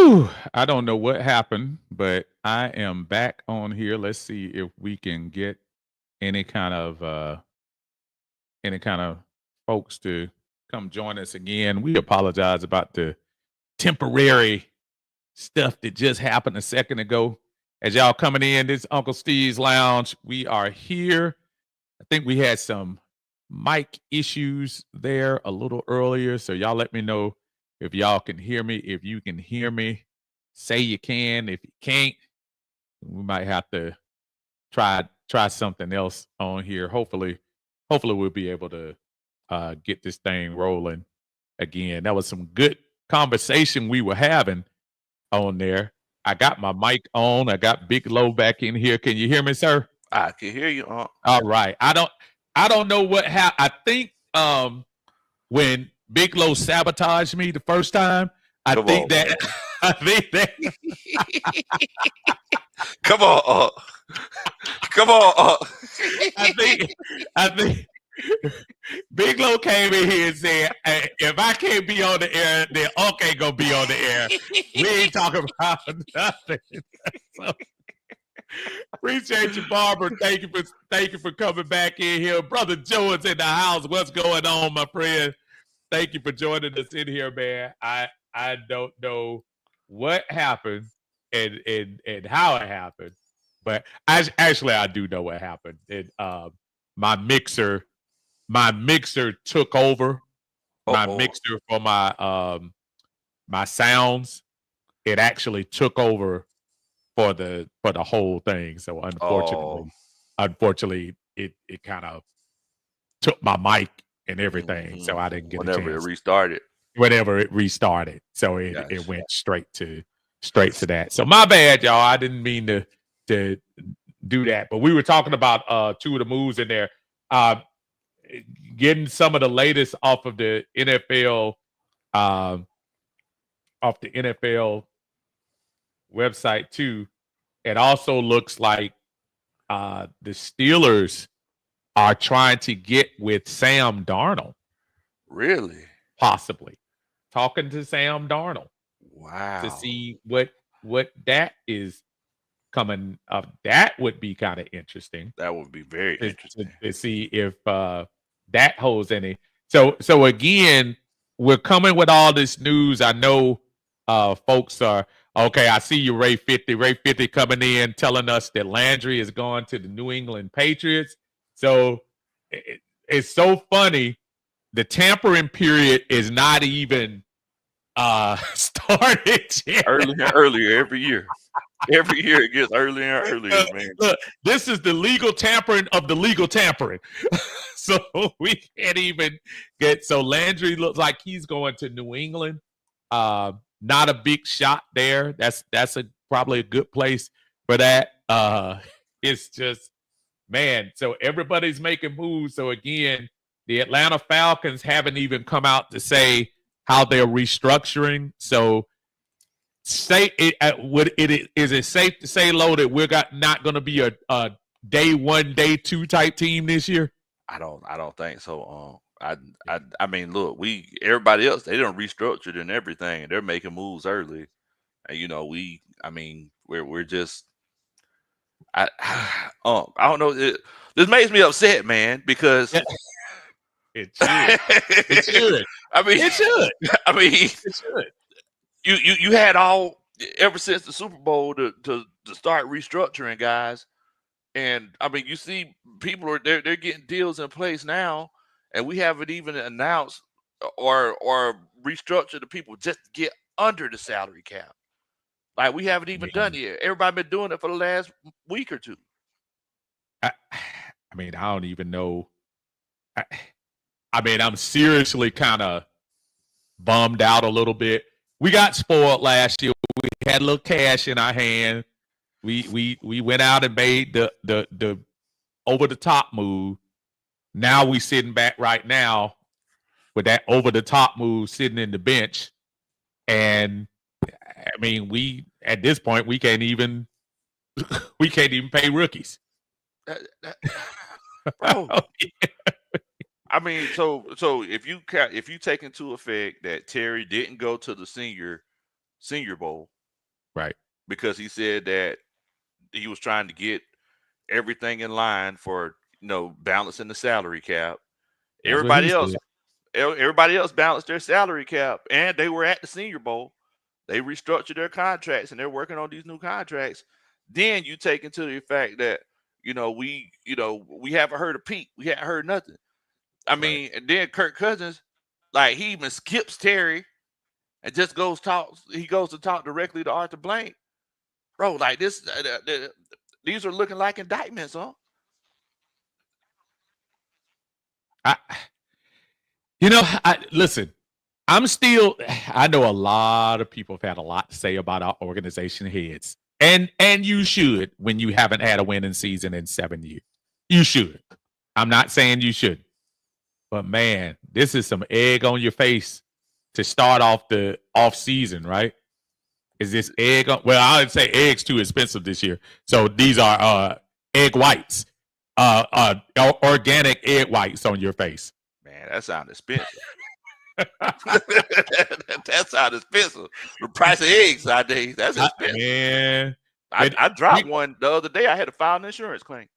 Whew, I don't know what happened, but I am back on here. Let's see if we can get any kind of any kind of folks to come join us again. We apologize about the temporary stuff that just happened a second ago. As y'all coming in, this Uncle Steve's Lounge. We are here. I think we had some mic issues there a little earlier. So y'all let me know if y'all can hear me. If you can hear me, say you can. If you can't, we might have to try something else on here. Hopefully we'll be able to get this thing rolling again. That was some good conversation we were having on there. I got my mic on. I got Big Low back in here. Can you hear me, sir? I can hear you. All right. I don't know what happened. I think when Big Low sabotaged me the first time, I Come think on, that man. I think that Come on. Come on. I think Big Low came in here and said, "Hey, if I can't be on the air, then Unc ain't gonna be on the air. We ain't talking about nothing." So, appreciate you, Barbara. Thank you for coming back in here. Brother Joe is in the house. What's going on, my friend? Thank you for joining us in here, man. I don't know what happened and how it happened, but actually I do know what happened. My mixer my mixer took over. My Uh-oh. mixer for my sounds. It actually took over for the whole thing. So Oh. unfortunately, it kind of took my mic and everything. So I didn't get a Whenever it chance restarted. whenever it restarted. So it Gotcha. went straight to that. So my bad, y'all. I didn't mean to do that. But we were talking about two of the moves in there. Uh, Getting some of the latest off of the NFL um, off the NFL website too. It also looks like the Steelers are trying to get with Sam Darnold, Really? possibly talking to Sam Darnold to Wow. see what that is coming up. That would be kind of interesting That would be very to, to, interesting. to see if that holds any. So again, we're coming with all this news. I know folks are okay. I see you, Ray 50. Ray 50 coming in telling us that Landry is going to the New England Patriots. So it's so funny. The tampering period is not even started yet. Earlier and earlier every year. Every year it gets earlier and earlier, man. Look, this is the legal tampering of the legal tampering. So we can't even get. So Landry looks like he's going to New England. Not a big shot there. That's probably a good place for that. It's just, man. So everybody's making moves. So again, the Atlanta Falcons haven't even come out to say how they're restructuring. So say it is it safe to say, Low, that we're not going to be a day one, day two type team this year? I don't think so. I mean, look, everybody else, they done restructured and everything, and they're making moves early. And I mean, we're just I I don't know. This makes me upset, man, because It should. It should. I mean, It should. I mean, It should. you had all ever since the Super Bowl to start restructuring, guys. And I mean, you see, people they're getting deals in place now, and we haven't even announced or restructured the people just to get under the salary cap. Like we haven't even done it yet. Everybody been doing it for the last week or two. I mean, I don't even know. I mean, I'm seriously kind of bummed out a little bit. We got spoiled last year. We had a little cash in our hand. We went out and made the over the top move. Now we sitting back right now with that over the top move sitting in the bench. And I mean, we at this point we can't even pay rookies. Bro. I mean, so if you take into effect that Terry didn't go to the senior bowl, Right. because he said that he was trying to get everything in line for balancing the salary cap. That's what he Everybody else, said. everybody else balanced their salary cap, and they were at the Senior Bowl. They restructured their contracts, and they're working on these new contracts. Then you take into the fact that we haven't heard a peep, we haven't heard nothing. I mean, and then Kirk Cousins, like, he even skips Terry and just goes to talk directly to Arthur Blank, bro. Like this, these are looking like indictments, huh? Listen, I know a lot of people have had a lot to say about our organization heads. And you should when you haven't had a winning season in 7 years. You should. I'm not saying you shouldn't. But man, this is some egg on your face to start off the off season, right? Is this egg on? Well, I would say eggs too expensive this year. So these are egg whites. Organic egg whites on your face. Man, that sounds expensive. That sounds expensive. The price of eggs nowadays, that's expensive. Man. I dropped one the other day. I had to file an insurance claim.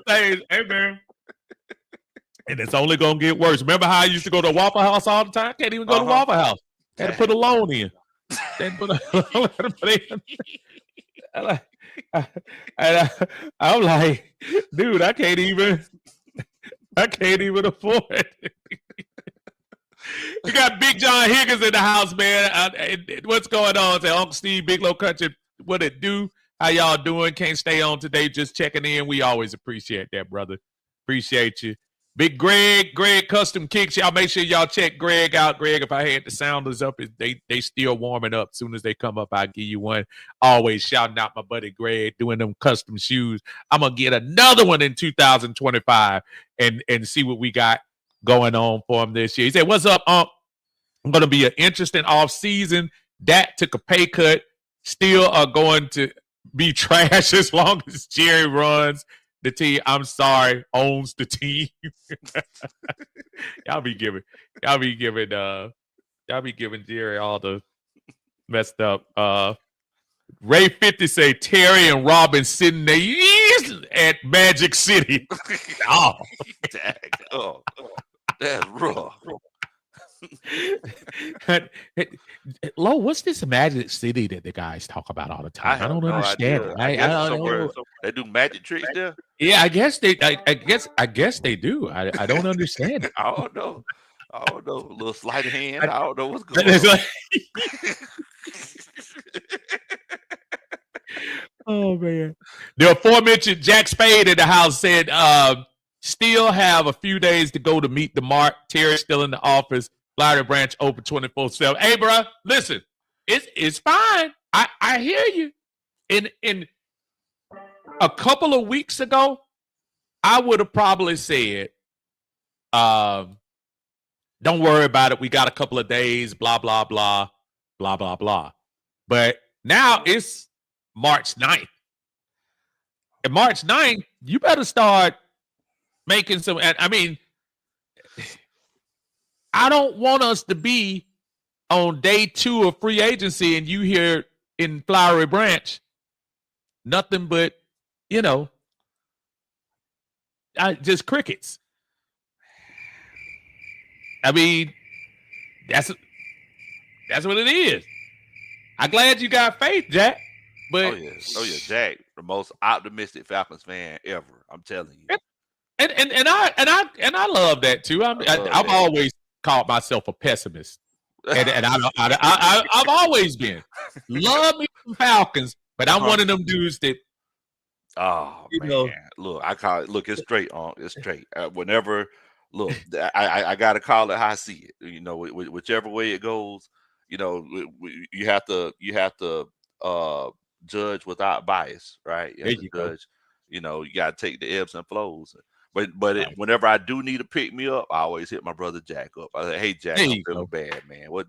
Hey, man. And it's only gonna get worse. Remember how I used to go to Waffle House all the time? Can't even go to Waffle House. Had to put a loan in. I'm like, dude, I can't even afford it. You got Big John Higgins in the house, man. What's going on? Say, Uncle Steve, Big Low Country, what it do? How y'all doing? Can't stay on today, just checking in. We always appreciate that, brother. Appreciate you. Big Greg Custom Kicks. Y'all make sure y'all check Greg out. Greg, if I had the sounders up, they still warming up. As soon as they come up, I'll give you one. Always shouting out my buddy Greg, doing them custom shoes. I'm going to get another one in 2025 and see what we got going on for him this year. He said, what's up, Unc? I'm going to be an interesting off season. Dak took a pay cut. Still are going to be trash as long as Jerry runs the team. I'm sorry, owns the team. y'all be giving Jerry all the messed up. Ray 50 say Terry and Robin sitting there at Magic City. Oh, that's rough. Lo, what's this Magic City that the guys talk about all the time? I don't understand it. I don't know. They do magic tricks there. Yeah, I guess they. I guess they do. I don't understand it. I don't know. A little sleight of hand. I don't know what's going on. Oh man, the aforementioned Jack Spade in the house said, still have a few days to go to meet the mark. Terry's still in the office. Flowery Branch open 24/7. Hey, bro, listen, it's fine. I hear you. In a couple of weeks ago, I would have probably said, don't worry about it. We got a couple of days, blah, blah, blah, blah, blah, blah. But now it's March 9th. And March 9th, you better start making some. I mean, I don't want us to be on day 2 of free agency and you here in Flowery Branch, nothing but, just crickets. I mean, that's what it is. I'm glad you got faith, Jack. But oh yeah, Jack, the most optimistic Falcons fan ever. I'm telling you. And I love that too. I've always called myself a pessimist, and I've always been love me some Falcons, but I'm one of them dudes that. Oh man, look, I call it. Look, it's straight on. It's straight. Whenever, look, I got to call it how I see it. Whichever way it goes, you have to judge without bias, right? You judge. You got to take the ebbs and flows. But whenever I do need to pick me up, I always hit my brother Jack up. I say, "Hey Jack, I'm feeling bad, man. What?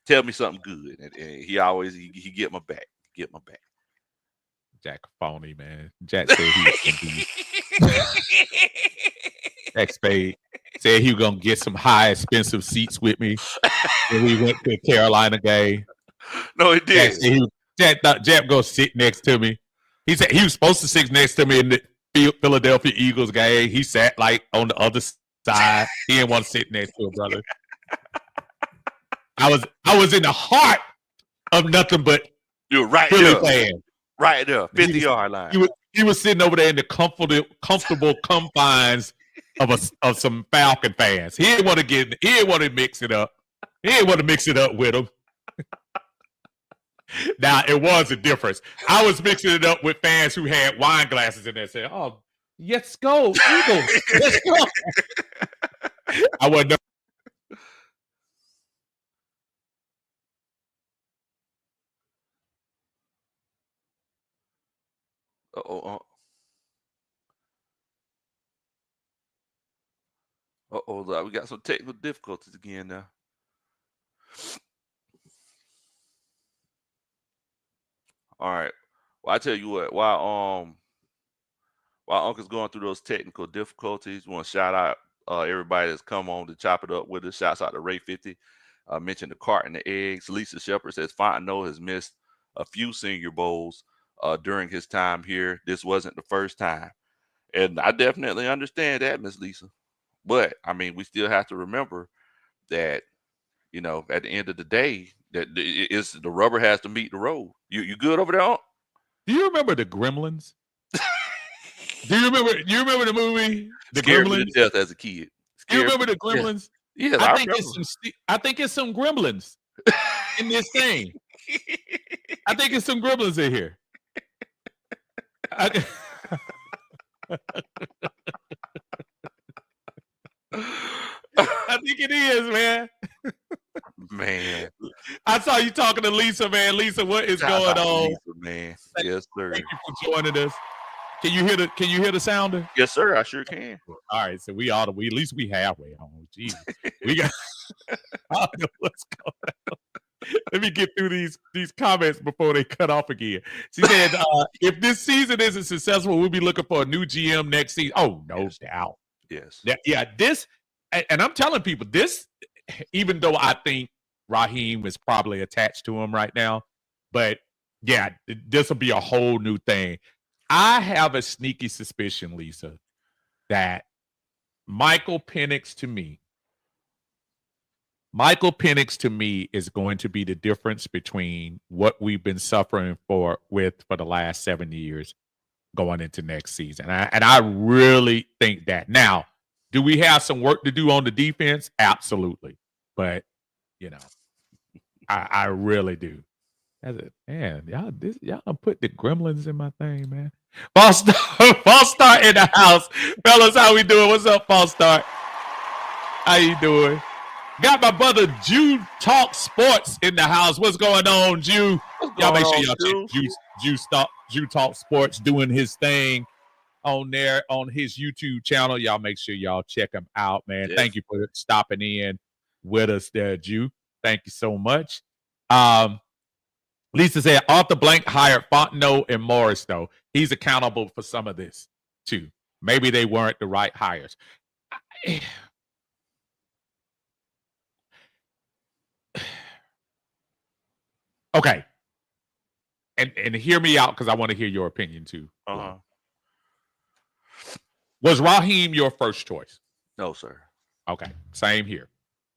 Tell me something good." And he always he get my back. Get my back. Jack phony, man. Jack said he Jack Spade. Said he was gonna get some high expensive seats with me when we went to the Carolina game. No, it Jack did. said Jack go sit next to me. He said he was supposed to sit next to me in the Philadelphia Eagles game. He sat like on the other side. He didn't want to sit next to a brother. I was in the heart of nothing but You're right Philly there. fans. Right there. 50-yard line. He was sitting over there in the comfortable confines of some Falcon fans. He didn't want to mix it up. He didn't want to mix it up with them. Now it was a difference. I was mixing it up with fans who had wine glasses in there saying, "Oh, let's go, Eagles, let's go." I wasn't. We got some technical difficulties again now. All right. Well, I tell you what, while Uncle's going through those technical difficulties, we want to shout out everybody that's come on to chop it up with us. Shouts out to Ray 50. Mentioned the cart and the eggs. Lisa Shepard says Fontenot has missed a few Senior Bowls during his time here. This wasn't the first time. And I definitely understand that, Miss Lisa. But, I mean, we still have to remember that, you know, at the end of the day, that the rubber has to meet the road. You good over there, Unc? Do you remember the Gremlins? Do you remember the movie The Scared me Gremlins? to death as a kid. You remember the Gremlins? Yes, I think it's some Gremlins in this thing. I think it's some Gremlins in here. I think it is, man. Man, I saw you talking to Lisa, man. Lisa, what is going on? Lisa, man. Yes, sir. Thank you for joining us. Can you hear the sounder? Yes, sir. I sure can. All right, so at least we halfway home. Jeez, we got. I don't know what's going on. Let me get through these comments before they cut off again. She said, "If this season isn't successful, we'll be looking for a new GM next season." Oh, no doubt. Yes. Yeah. This, and I'm telling people this, even though I think Raheem is probably attached to him right now, but yeah, this will be a whole new thing. I have a sneaky suspicion, Lisa, that Michael Penix to me is going to be the difference between what we've been suffering for the last 7 years going into next season. And I really think that. Now, do we have some work to do on the defense? Absolutely. But, you know, I really do. Man, y'all put the Gremlins in my thing, man. False start in the house. Fellas, how we doing? What's up, False Start? How you doing? Got my brother Jew Talk Sports in the house. What's going on, Jew? Y'all make sure y'all check Jew Talk Sports doing his thing on there on his YouTube channel. Y'all make sure y'all check him out, man. Yes. Thank you for stopping in with us there, Jew. Thank you so much. Lisa said Arthur Blank hired Fontenot and Morris, though. He's accountable for some of this, too. Maybe they weren't the right hires. Okay. And hear me out because I want to hear your opinion, too. Uh-huh. Was Raheem your first choice? No, sir. Okay. Same here.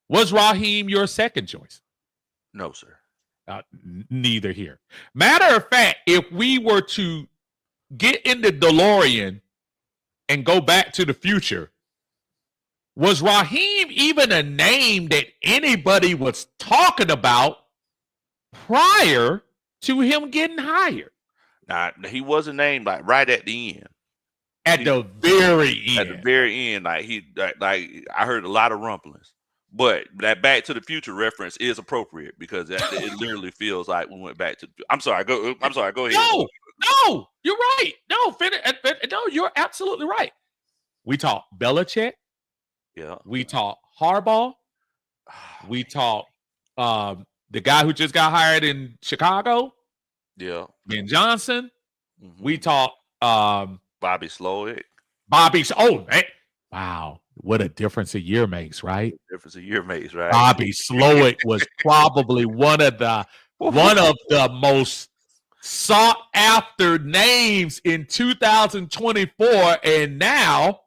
Was Raheem your second choice? No, sir. Neither here. Matter of fact, if we were to get in the DeLorean and go back to the future, was Raheem even a name that anybody was talking about prior to him getting hired? Nah, he wasn't named like right at the end. At the very end. At the very end, like I heard a lot of rumblings. But that Back to the Future reference is appropriate because it literally feels like we went back to. I'm sorry. Go ahead. No, you're right. No, you're absolutely right. We talked Belichick. Yeah. We talked Harbaugh. We talked the guy who just got hired in Chicago. Yeah. Ben Johnson. Mm-hmm. We talked Bobby Slowick. Oh, man. Wow. What a difference a year makes, right? Difference a year makes, right? Bobby Slowick was probably one of the most sought after names in 2024, and now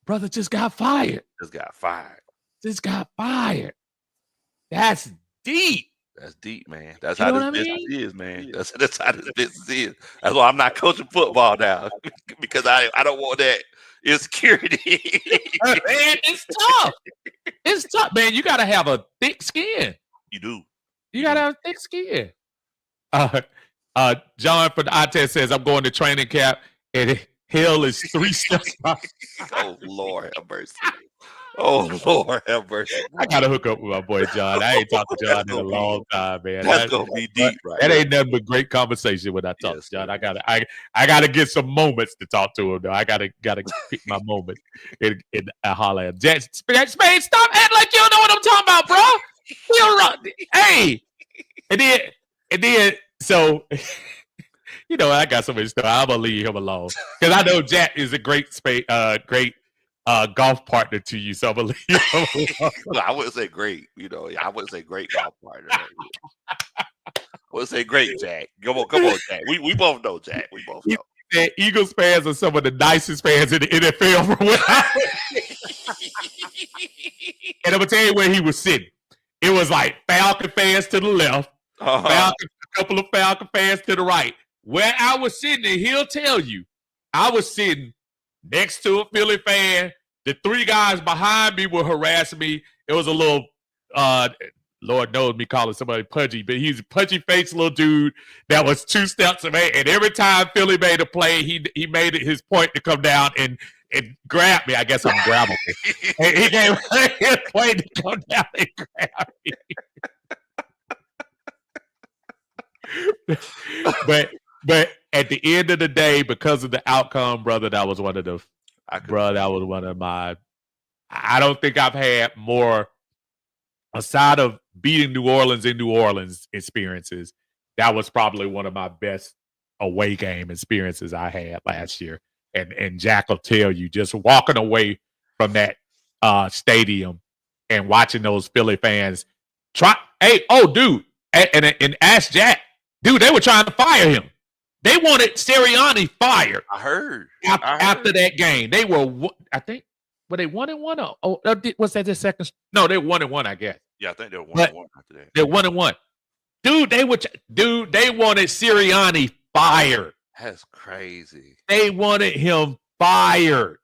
brother just got fired. Just got fired. That's deep. That's deep, man. That's how this business is, man. That's how this business is. That's why I'm not coaching football now because I don't want that insecurity. Man, it's tough. It's tough, man. You got to have a thick skin. You do. You got to have a thick skin. John from the iTest says, I'm going to training camp and hell is 3 steps. Oh, Lord have mercy. Oh, Lord have mercy. I got to hook up with my boy John. I ain't talked to John in a long time, man. That's going to be deep, right? That ain't nothing but great conversation when I talk to John. I gotta get some moments to talk to him, though. I gotta pick my moment and holler at him. Spade, stop acting like you don't know what I'm talking about, bro. Hey. And then, so, you know, I got so much stuff. I'm going to leave him alone. Because I know Jack is a great golf partner to you, so I'm going to leave him alone. I wouldn't say great. You know, I wouldn't say great golf partner. I wouldn't say great, Jack. Come on, Jack. We both know, Jack. We both know. And Eagles fans are some of the nicest fans in the NFL. And I'm going to tell you where he was sitting. It was like Falcon fans to the left. A couple of Falcon fans to the right. Where I was sitting, and he'll tell you, I was sitting next to a Philly fan. The 3 guys behind me were harassing me. It was a little, Lord knows me calling somebody pudgy, but he's a pudgy-faced little dude that was 2 steps away. And every time Philly made a play, he made it his point to come down and grab me. I guess I'm grabbing me. And he gave his point to come down and grab me. but at the end of the day, because of the outcome, brother, that was one of my. I don't think I've had more, aside of beating New Orleans in New Orleans experiences. That was probably one of my best away game experiences I had last year. And Jack will tell you, just walking away from that stadium and watching those Philly fans dude, and ask Jack. Dude, they were trying to fire him. They wanted Sirianni fired. I heard. After that game. They were, I think, were they 1-1? Was that the second? No, they were 1-1, I guess. Yeah, I think they were 1-1 after that. They're 1-1. Dude, they wanted Sirianni fired. That's crazy. They wanted him fired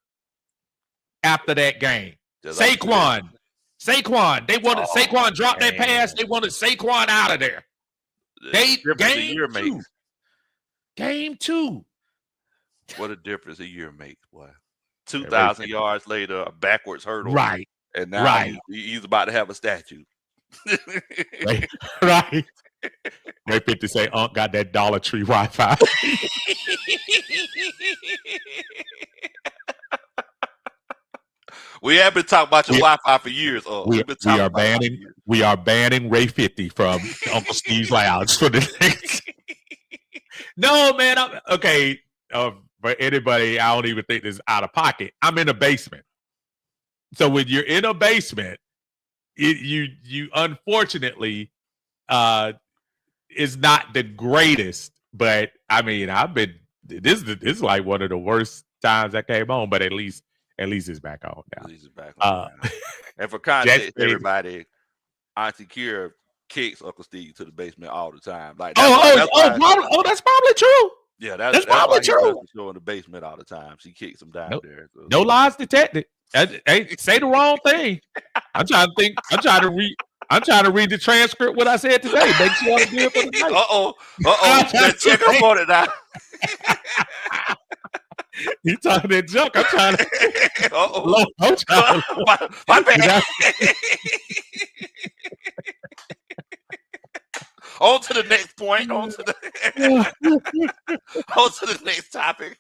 after that game. Saquon. They wanted Saquon drop that pass. They wanted Saquon out of there. Game 2. What a difference a year makes, boy. 2,000 yards later, a backwards hurdle. Right. And now he's about to have a statue. Right. They 50 say, Unc got that Dollar Tree Wi-Fi. We have been talking about your Wi-Fi for years. We are banning Ray 50 from Uncle Steve's Lounge for the next. No, man. For anybody, I don't even think this is out of pocket. I'm in a basement. So when you're in a basement, you unfortunately is not the greatest. But I mean, this is like one of the worst times I came on, but at least it's back on now. At least it's back on now. And for context, everybody, Auntie Kira kicks Uncle Steve to the basement all the time. Like that's probably true. Yeah, that's probably true. Show in the basement all the time. She kicks him down there. So. No lies detected. Hey, say the wrong thing. I'm trying to read the transcript. What I said today. Make sure I'm good for the night. Check up on it now. You talking that junk? I'm trying to. My bad. On to the next point. On to the next topic.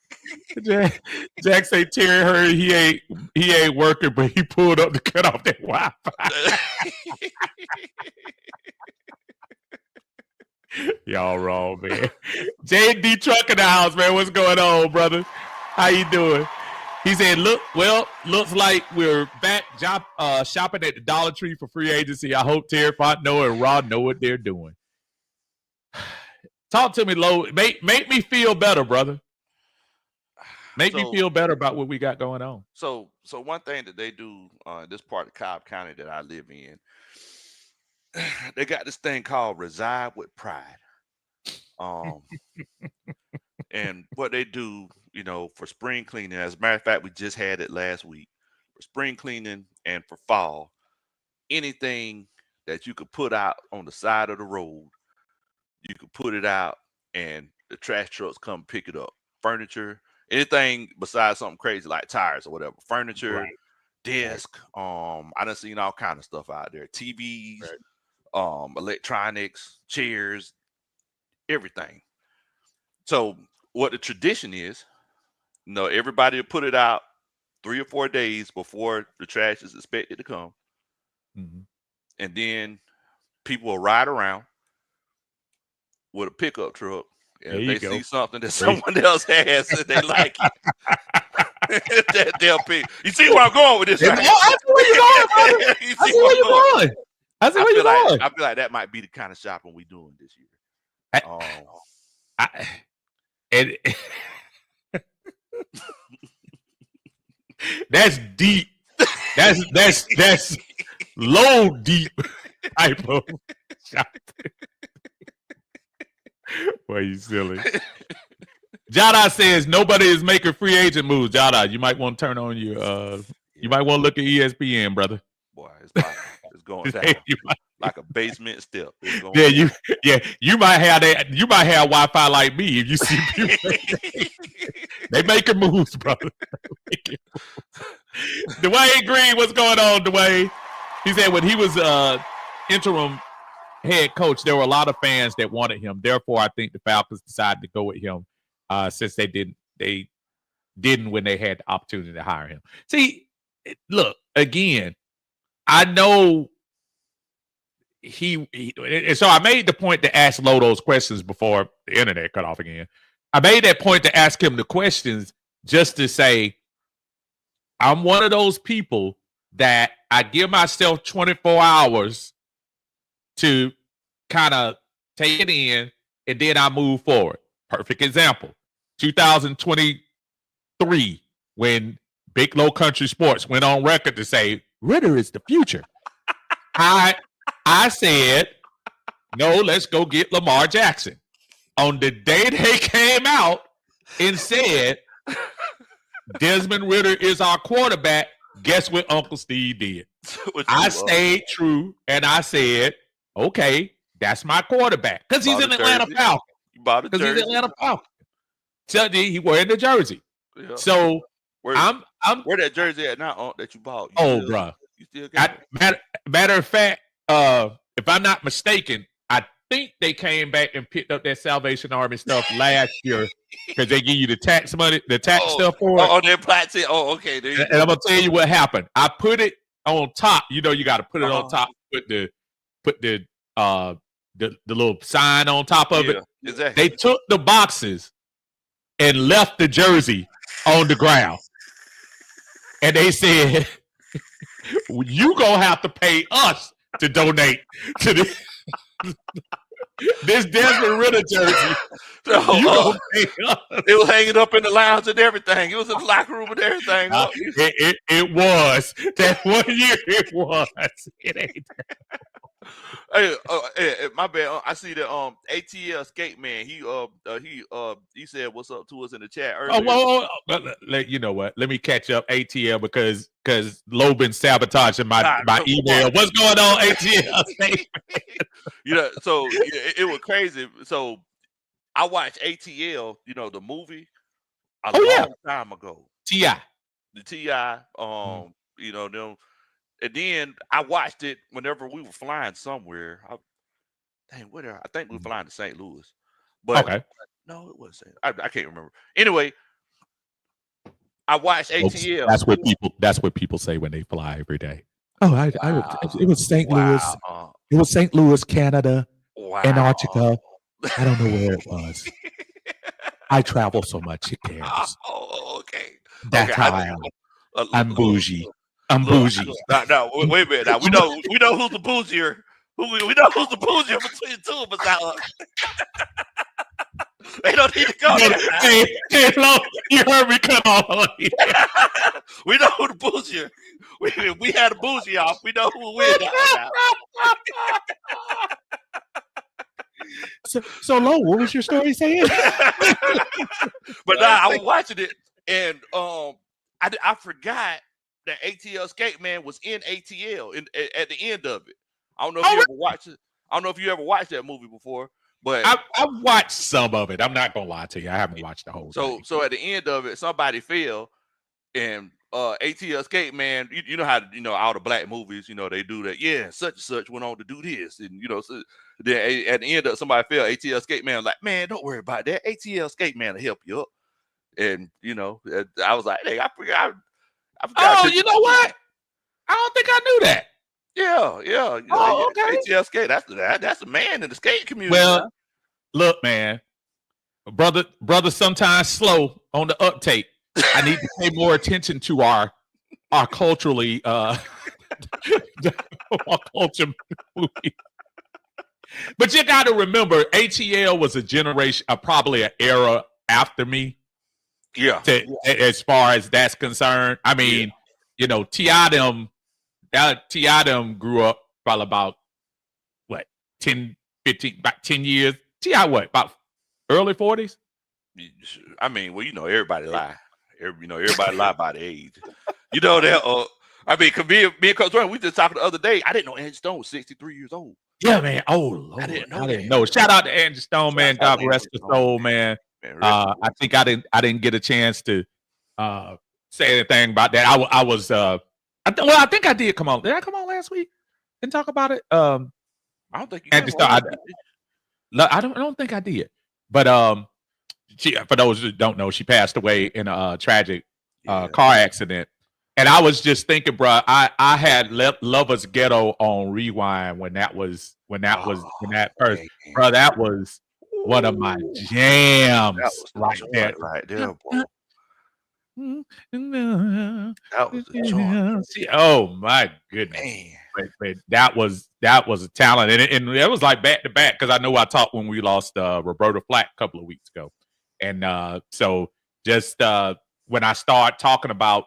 Jack say Terry heard he ain't working, but he pulled up to cut off that Wi-Fi. Y'all wrong, man. J&D Truck in the house, man. What's going on, brother? How you doing? He said, looks like we're back shopping at the Dollar Tree for free agency. I hope Terry Fontenot and Rod know what they're doing. Talk to me, Lo. Make me feel better, brother. Make me feel better about what we got going on. So one thing that they do in this part of Cobb County that I live in, they got this thing called Reside with Pride. And what they do, for spring cleaning, as a matter of fact, we just had it last week. For spring cleaning and for fall, anything that you could put out on the side of the road, you could put it out and the trash trucks come pick it up. Furniture, anything besides something crazy like tires or whatever. Furniture, right. Desk. I done seen all kind of stuff out there. TVs, right. Electronics, chairs, everything. So what the tradition is, everybody will put it out 3 or 4 days before the trash is expected to come. Mm-hmm. And then people will ride around with a pickup truck. And if they see something that someone else has and they like it, they'll pick. You see where I'm going with this? Right? I see where you're going, brother. I see where you're going. I feel like that might be the kind of shopping we're doing this year. That's deep. That's low deep type of shopping. Boy, you silly. Jada says nobody is making free agent moves. Jada, you might want to turn on your you might want to look at ESPN, brother. Boy, it's going down like a basement step. You might have that. You might have Wi-Fi like me if you see people. They making moves, brother. Dwayne Green, what's going on, Dwayne? He said when he was interim head coach, there were a lot of fans that wanted him. Therefore, I think the Falcons decided to go with him since they didn't when they had the opportunity to hire him. See, look, again, I know and so I made the point to ask Lo those questions before the internet cut off again. I made that point to ask him the questions just to say, I'm one of those people that I give myself 24 hours to kind of take it in, and then I move forward. Perfect example, 2023, when Big Low Country Sports went on record to say, Ritter is the future. I said, no, let's go get Lamar Jackson. On the day they came out and said, Desmond Ritter is our quarterback, guess what Uncle Steve did? I stayed true, and I said, okay, that's my quarterback. Because he's an Atlanta Falcon. Because he's an Atlanta Falcon. So he wearing the jersey. Yeah. So where that jersey at now that you bought? Bro. You still got it? Matter of fact, if I'm not mistaken, I think they came back and picked up that Salvation Army stuff last year because they give you the tax money, the tax stuff for it. Oh, they're plastic. Oh, okay. And I'm gonna tell you what happened. I put it on top. You got to put it on top. Put the little sign on top of it. Exactly. They took the boxes and left the jersey on the ground, and they said, "You gonna have to pay us to donate to this." This Desmond Ritter jersey. It was hanging up in the lounge and everything. It was in the locker room and everything. It was. That 1 year it was. It ain't Hey, my bad. I see that ATL Skate Man. He said what's up to us in the chat earlier. You know what? Let me catch up ATL because Lo been sabotaging my email. What's going on, ATL? So it was crazy. So I watched ATL, the movie a long time ago. T.I. The T.I. Them. And then I watched it whenever we were flying somewhere. I think we were flying to St. Louis. But okay. No, it wasn't. I can't remember. Anyway, I watched ATL. That's what people say when they fly every day. Oh, it was St. Louis. It was St. Louis, Canada, Antarctica. I don't know where it was. I travel so much. It cares. Oh, okay. That's Okay, how I am. I'm bougie. I'm bougie. No, wait a minute. Now we know who's the bougier. We know who's the bougier between the two of us out. They don't need to go there. Hey, Lo, you heard me come on. We know who the bougier. We had a bougie off. We know who we're now. So Lo, what was your story saying? But now I was watching it, and I forgot that ATL Skate Man was in ATL at the end of it. I don't know if you ever watched it. I don't know if you ever watched that movie before, but I've watched some of it. I'm not gonna lie to you. I haven't watched the whole thing. So at the end of it, somebody fell, and ATL Skate Man, you know how all the black movies, they do that. Yeah, such and such went on to do this, and so then at the end of somebody fell, ATL Skate Man was like, man, don't worry about that. ATL Skate Man will help you up. And I was like, hey, I forgot. Oh, you know what? I don't think I knew that. Yeah. Okay. ATL Skate, that's a man in the skate community. Well, look, man, brother, sometimes slow on the uptake. I need to pay more attention to our culturally our culture movie. But you got to remember, ATL was a generation, probably an era after me. Yeah. As far as that's concerned, I mean, T.I. them grew up probably about 10, 15, about 10 years. T.I. about early 40s? I mean, well, everybody lie. Everybody lie about the age. That. I mean, me and Coach Jordan, we just talking the other day. I didn't know Angie Stone was 63 years old. Yeah, man. Oh, Lord. I didn't know. Shout out to Angie Stone, man. God rest her soul, man. I think I didn't get a chance to say anything about that. I think I did come on. Did I come on last week and talk about it? I don't think you Angie Stone. I don't think I did. But she, for those who don't know, she passed away in a tragic car accident. And I was just thinking, bro, I had Lover's Ghetto on rewind when that was first, bro. That was one of my jams. That was right there, boy. That was the joint. Oh my goodness. But that was a talent, and it was like back to back, because I know I talked when we lost Roberta Flack a couple of weeks ago, and so just when I start talking about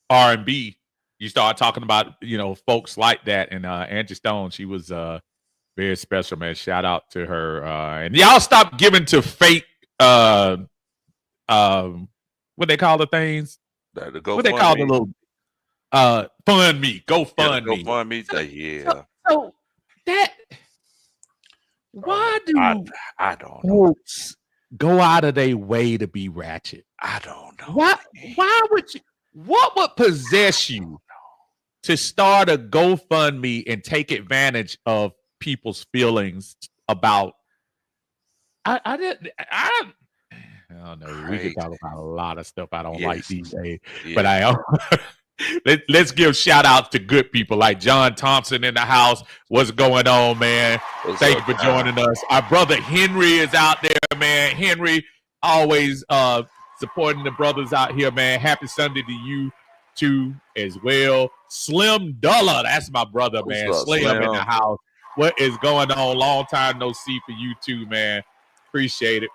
R&B, you start talking about folks like that, and Angie Stone, she was very special, man. Shout out to her, and y'all stop giving to fake what they call the things, what they call the little fund me, go fund me. So that, why do I don't know. Folks go out of their way to be ratchet? I don't know. Why would you? What would possess you to start a GoFundMe and take advantage of people's feelings about? I don't know. We could talk about a lot of stuff I don't like these days, but let's give shout outs to good people like John Thompson in the house. What's going on, man? Thank you for joining us. Our brother Henry is out there, man. Henry always supporting the brothers out here, man. Happy Sunday to you too as well. Slim Dollar, that's my brother, man. Slim in the house. What is going on? Long time no see for you too, man. Appreciate it.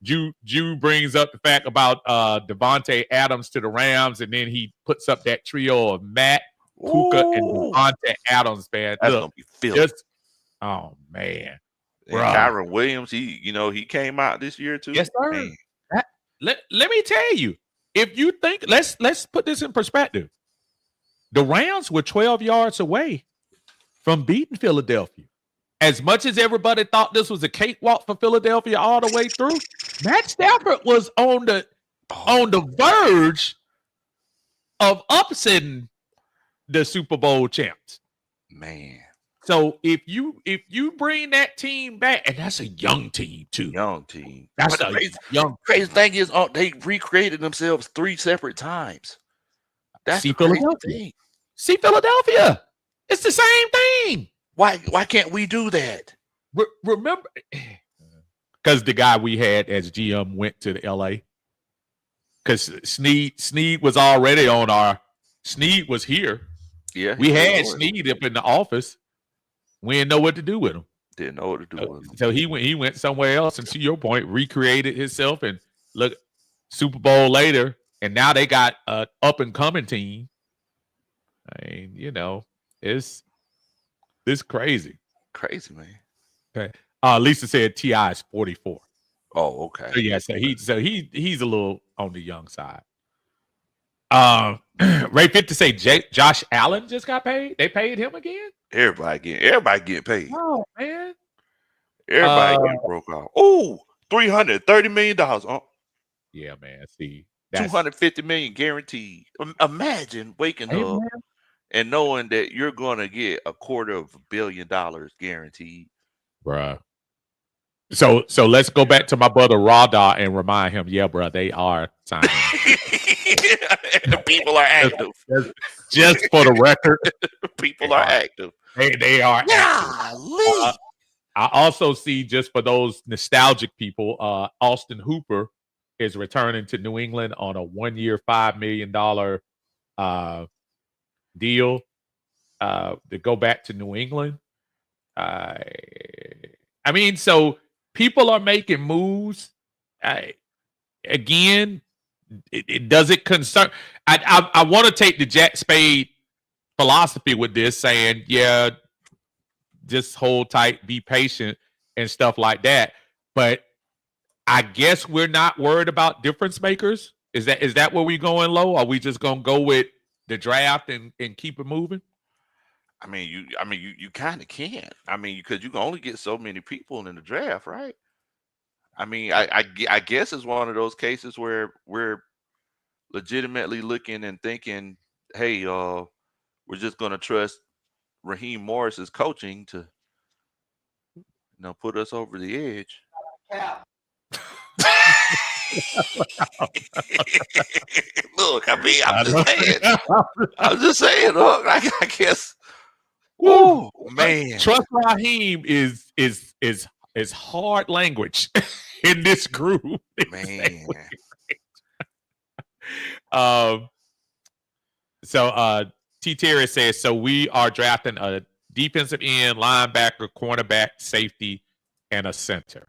Jew brings up the fact about Devontae Adams to the Rams, and then he puts up that trio of Matt, Puka, and Devontae Adams, man. That's gonna be filthy. Oh man. And Kyron Williams, he came out this year too. Yes, sir. Let me tell you, if you think, let's put this in perspective. The Rams were 12 yards away from beating Philadelphia. As much as everybody thought this was a cakewalk for Philadelphia all the way through, Matt Stafford was on the verge of upsetting the Super Bowl champs. Man. So if you bring that team back, and that's a young team too. Young team. That's crazy thing is, they recreated themselves 3 separate times. That's Philadelphia. See Philadelphia. It's the same thing. Why can't we do that? Remember, because the guy we had as GM went to the LA. because Snead was already on our. Snead was here. Yeah, we had Snead up in the office. We didn't know what to do with him. Didn't know what to do with him. So he went somewhere else, and to your point, recreated himself. And look, Super Bowl later, and now they got a up and coming team. I mean, it's crazy. Crazy, man. Okay. Lisa said T.I. is 44. Oh, okay. So yeah, he's a little on the young side. Ray Fit to say Josh Allen just got paid. They paid him again. Everybody getting paid. Oh man, everybody getting broke off. Oh, $330 million. Yeah, man. See, $250 million guaranteed. Imagine waking up and knowing that you're going to get $250 million guaranteed, bruh. So let's go back to my brother Rada and remind him, yeah, bro, they are signing. People are active. Just for the record, people are active. They are. Yeah, I also see, just for those nostalgic people, Austin Hooper is returning to New England on a 1-year, $5 million deal to go back to New England. I mean, so people are making moves. Again, it doesn't concern. I want to take the Jack Spade philosophy with this, saying, yeah, just hold tight, be patient, and stuff like that. But I guess we're not worried about difference makers. Is that where we going, low? Are we just gonna go with the draft and keep it moving? I mean, you kind of can't. I mean, because you can only get so many people in the draft, right? I mean, I guess it's one of those cases where we're legitimately looking and thinking, hey, we're just gonna trust Raheem Morris's coaching to, put us over the edge. Look, I mean, I'm just saying. Look, I guess. Oh man, trust Raheem is hard language in this group, man. So T. Terry says, so we are drafting a defensive end, linebacker, cornerback, safety, and a center.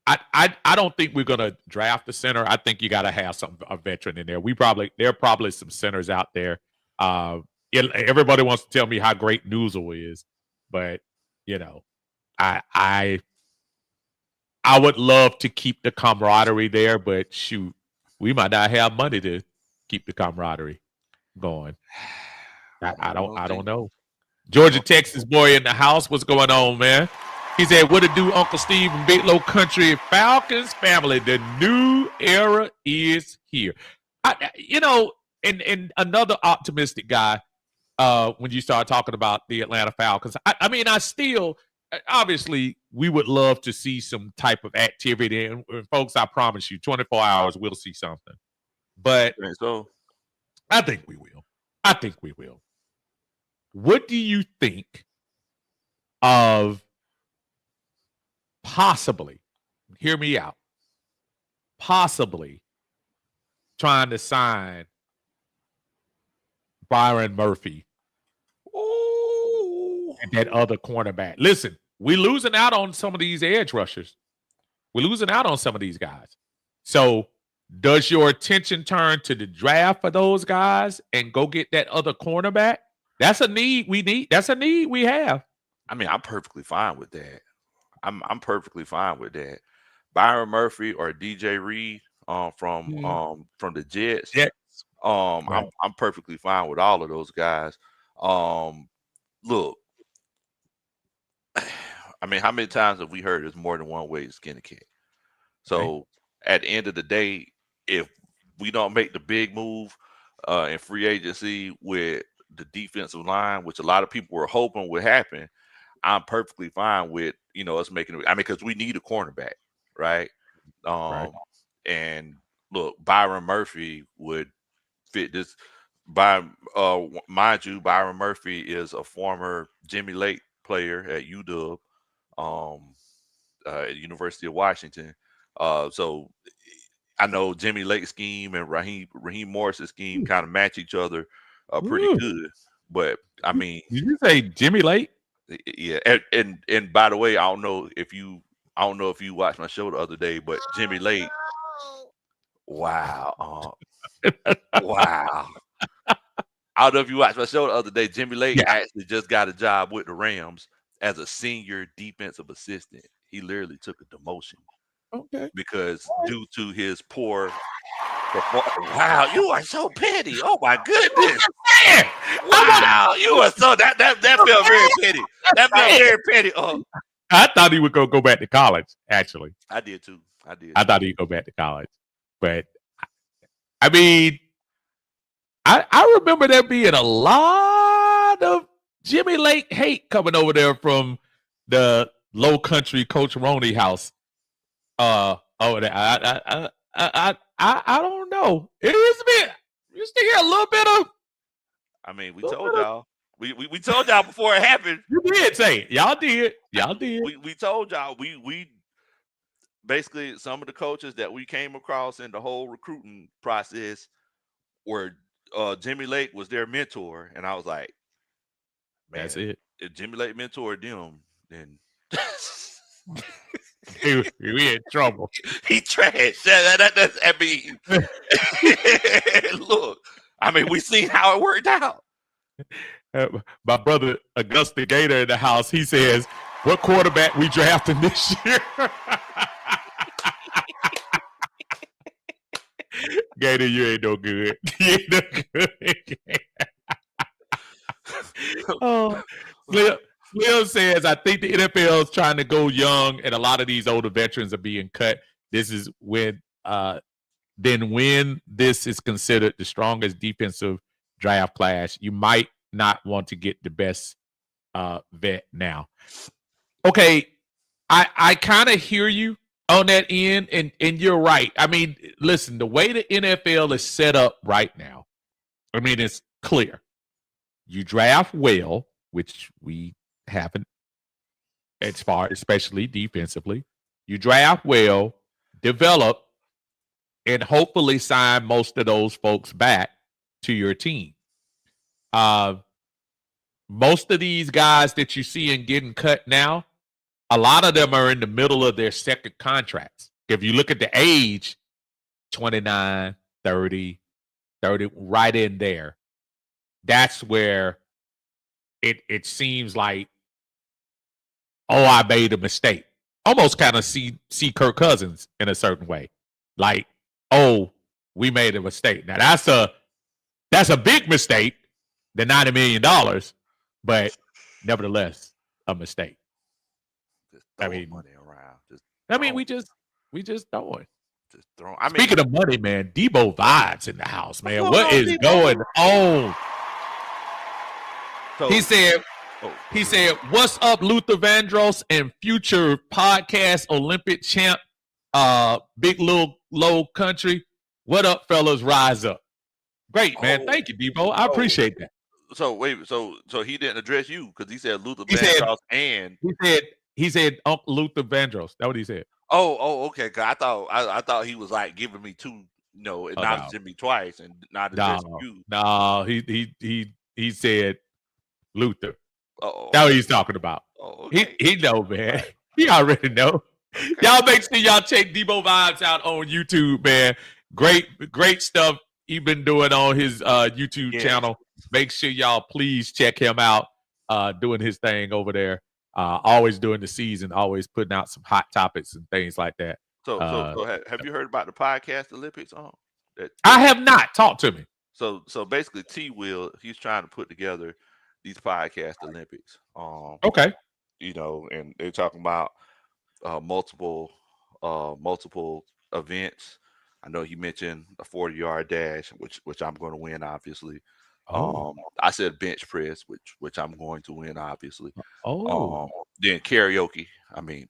I don't think we're gonna draft a center. I think you got to have a veteran in there. There are probably some centers out there. Everybody wants to tell me how great Newsel is, but I would love to keep the camaraderie there, but shoot, we might not have money to keep the camaraderie going. I don't know. Georgia, Texas boy in the house. What's going on, man? He said, what to do, Uncle Steve and Big Low Country Falcons family? The new era is here. And another optimistic guy, when you start talking about the Atlanta Falcons, I still, obviously, we would love to see some type of activity. And folks, I promise you, 24 hours, we'll see something. But I think we will. What do you think of possibly, hear me out, possibly trying to sign Byron Murphy and that other cornerback? Listen, we're losing out on some of these edge rushers. We're losing out on some of these guys. So does your attention turn to the draft for those guys and go get that other cornerback? That's a need we need. That's a need we have. I mean, I'm perfectly fine with that. I'm perfectly fine with that. Byron Murphy or DJ Reed from the Jets. Right. I'm perfectly fine with all of those guys. Look, I mean, how many times have we heard there's more than one way to skin a cat? So at the end of the day, if we don't make the big move in free agency with the defensive line, which a lot of people were hoping would happen, I'm perfectly fine with us making it. I mean, because we need a cornerback, right? And look, Byron Murphy would fit this. Mind you, Byron Murphy is a former Jimmy Lake player at UW, at University of Washington. So I know Jimmy Lake's scheme and Raheem Morris's scheme kind of match each other pretty good. But I mean, did you say Jimmy Lake? Yeah, and by the way, I don't know if you watched my show the other day, but Jimmy Lake, wow, wow. I don't know if you watched my show the other day. Jimmy Lake actually just got a job with the Rams as a senior defensive assistant. He literally took a demotion. Okay. Because due to his poor performance. Wow, you are so petty. Oh my goodness. Wow, you are so that felt very petty. That felt very petty. Oh. I thought he would go back to college, actually. I did too. I thought he'd go back to college. But I mean, I remember there being a lot of Jimmy Lake hate coming over there from the Low Country Coach Roney house. Over there. I don't know. It used to be. Used to hear a little bit of. I mean, we told y'all. We told y'all before it happened. You did say it. Y'all did. We told y'all. We basically some of the coaches that we came across in the whole recruiting process were Jimmy Lake was their mentor, and I was like, man, that's it. If Jimmy Lake mentored them, then we in trouble. He trashed. That's I mean, look. I mean, we seen how it worked out. My brother Augusta Gator in the house. He says, "What quarterback we drafting this year?" Gator, you ain't no good. You ain't no good. Oh, Slim says, I think the NFL is trying to go young, and a lot of these older veterans are being cut. This is when this is considered the strongest defensive draft class, you might not want to get the best vet now. Okay, I kind of hear you on that end, and you're right. I mean, listen, the way the NFL is set up right now, I mean, it's clear. You draft well, which we haven't, as far, especially defensively. You draft well, develop, and hopefully sign most of those folks back to your team. Most of these guys that you see and getting cut now, a lot of them are in the middle of their second contracts. If you look at the age, 29, 30, right in there. That's where it seems like, oh, I made a mistake. Almost kind of see Kirk Cousins in a certain way. Like, oh, we made a mistake. Now that's a big mistake, the $90 million, but nevertheless, a mistake. I mean, money around. We just throwing. Just throwing. Speaking of money, man, Debo vibes in the house, man. What is going on? So, he said, "What's up, Luther Vandross and future podcast Olympic champ, Big Low Country? What up, fellas? Rise up." Great, man. Thank you, Debo. I appreciate that. So wait, so he didn't address you because he said Luther Vandross and he said Uncle Luther Vandross. That's what he said. Oh, okay. Cause I thought he was like giving me two, acknowledging me twice and not addressing you. No, he said Luther. Oh, that's what he's talking about. Oh, okay. He know, man. He already know. Okay. Y'all make sure y'all check Debo Vibes out on YouTube, man. Great stuff he been doing on his YouTube channel. Make sure y'all please check him out, doing his thing over there. Always during the season, always putting out some hot topics and things like that. So have you heard about the podcast Olympics? I have not. Talk to me. So basically, T-Will, he's trying to put together these podcast Olympics. Okay. And they're talking about multiple events. I know you mentioned a 40-yard dash, which I'm going to win, obviously. I said bench press, which I'm going to win, obviously. Then karaoke. I mean,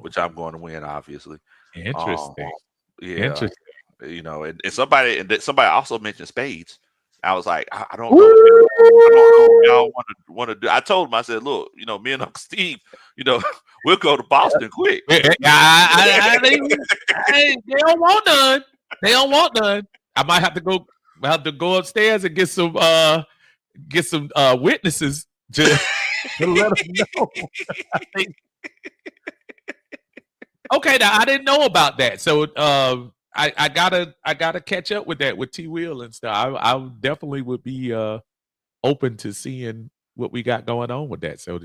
which I'm going to win, obviously. Interesting. Interesting. And somebody also mentioned spades. I was like, I don't know. I don't know if y'all want to do. I told him, I said, look, me and Uncle Steve, we'll go to Boston quick. They don't want none. They don't want none. I might have to go upstairs and get some witnesses to let them know. Okay, now I didn't know about that, so I gotta catch up with that with T Will and stuff. I definitely would be open to seeing what we got going on with that. So,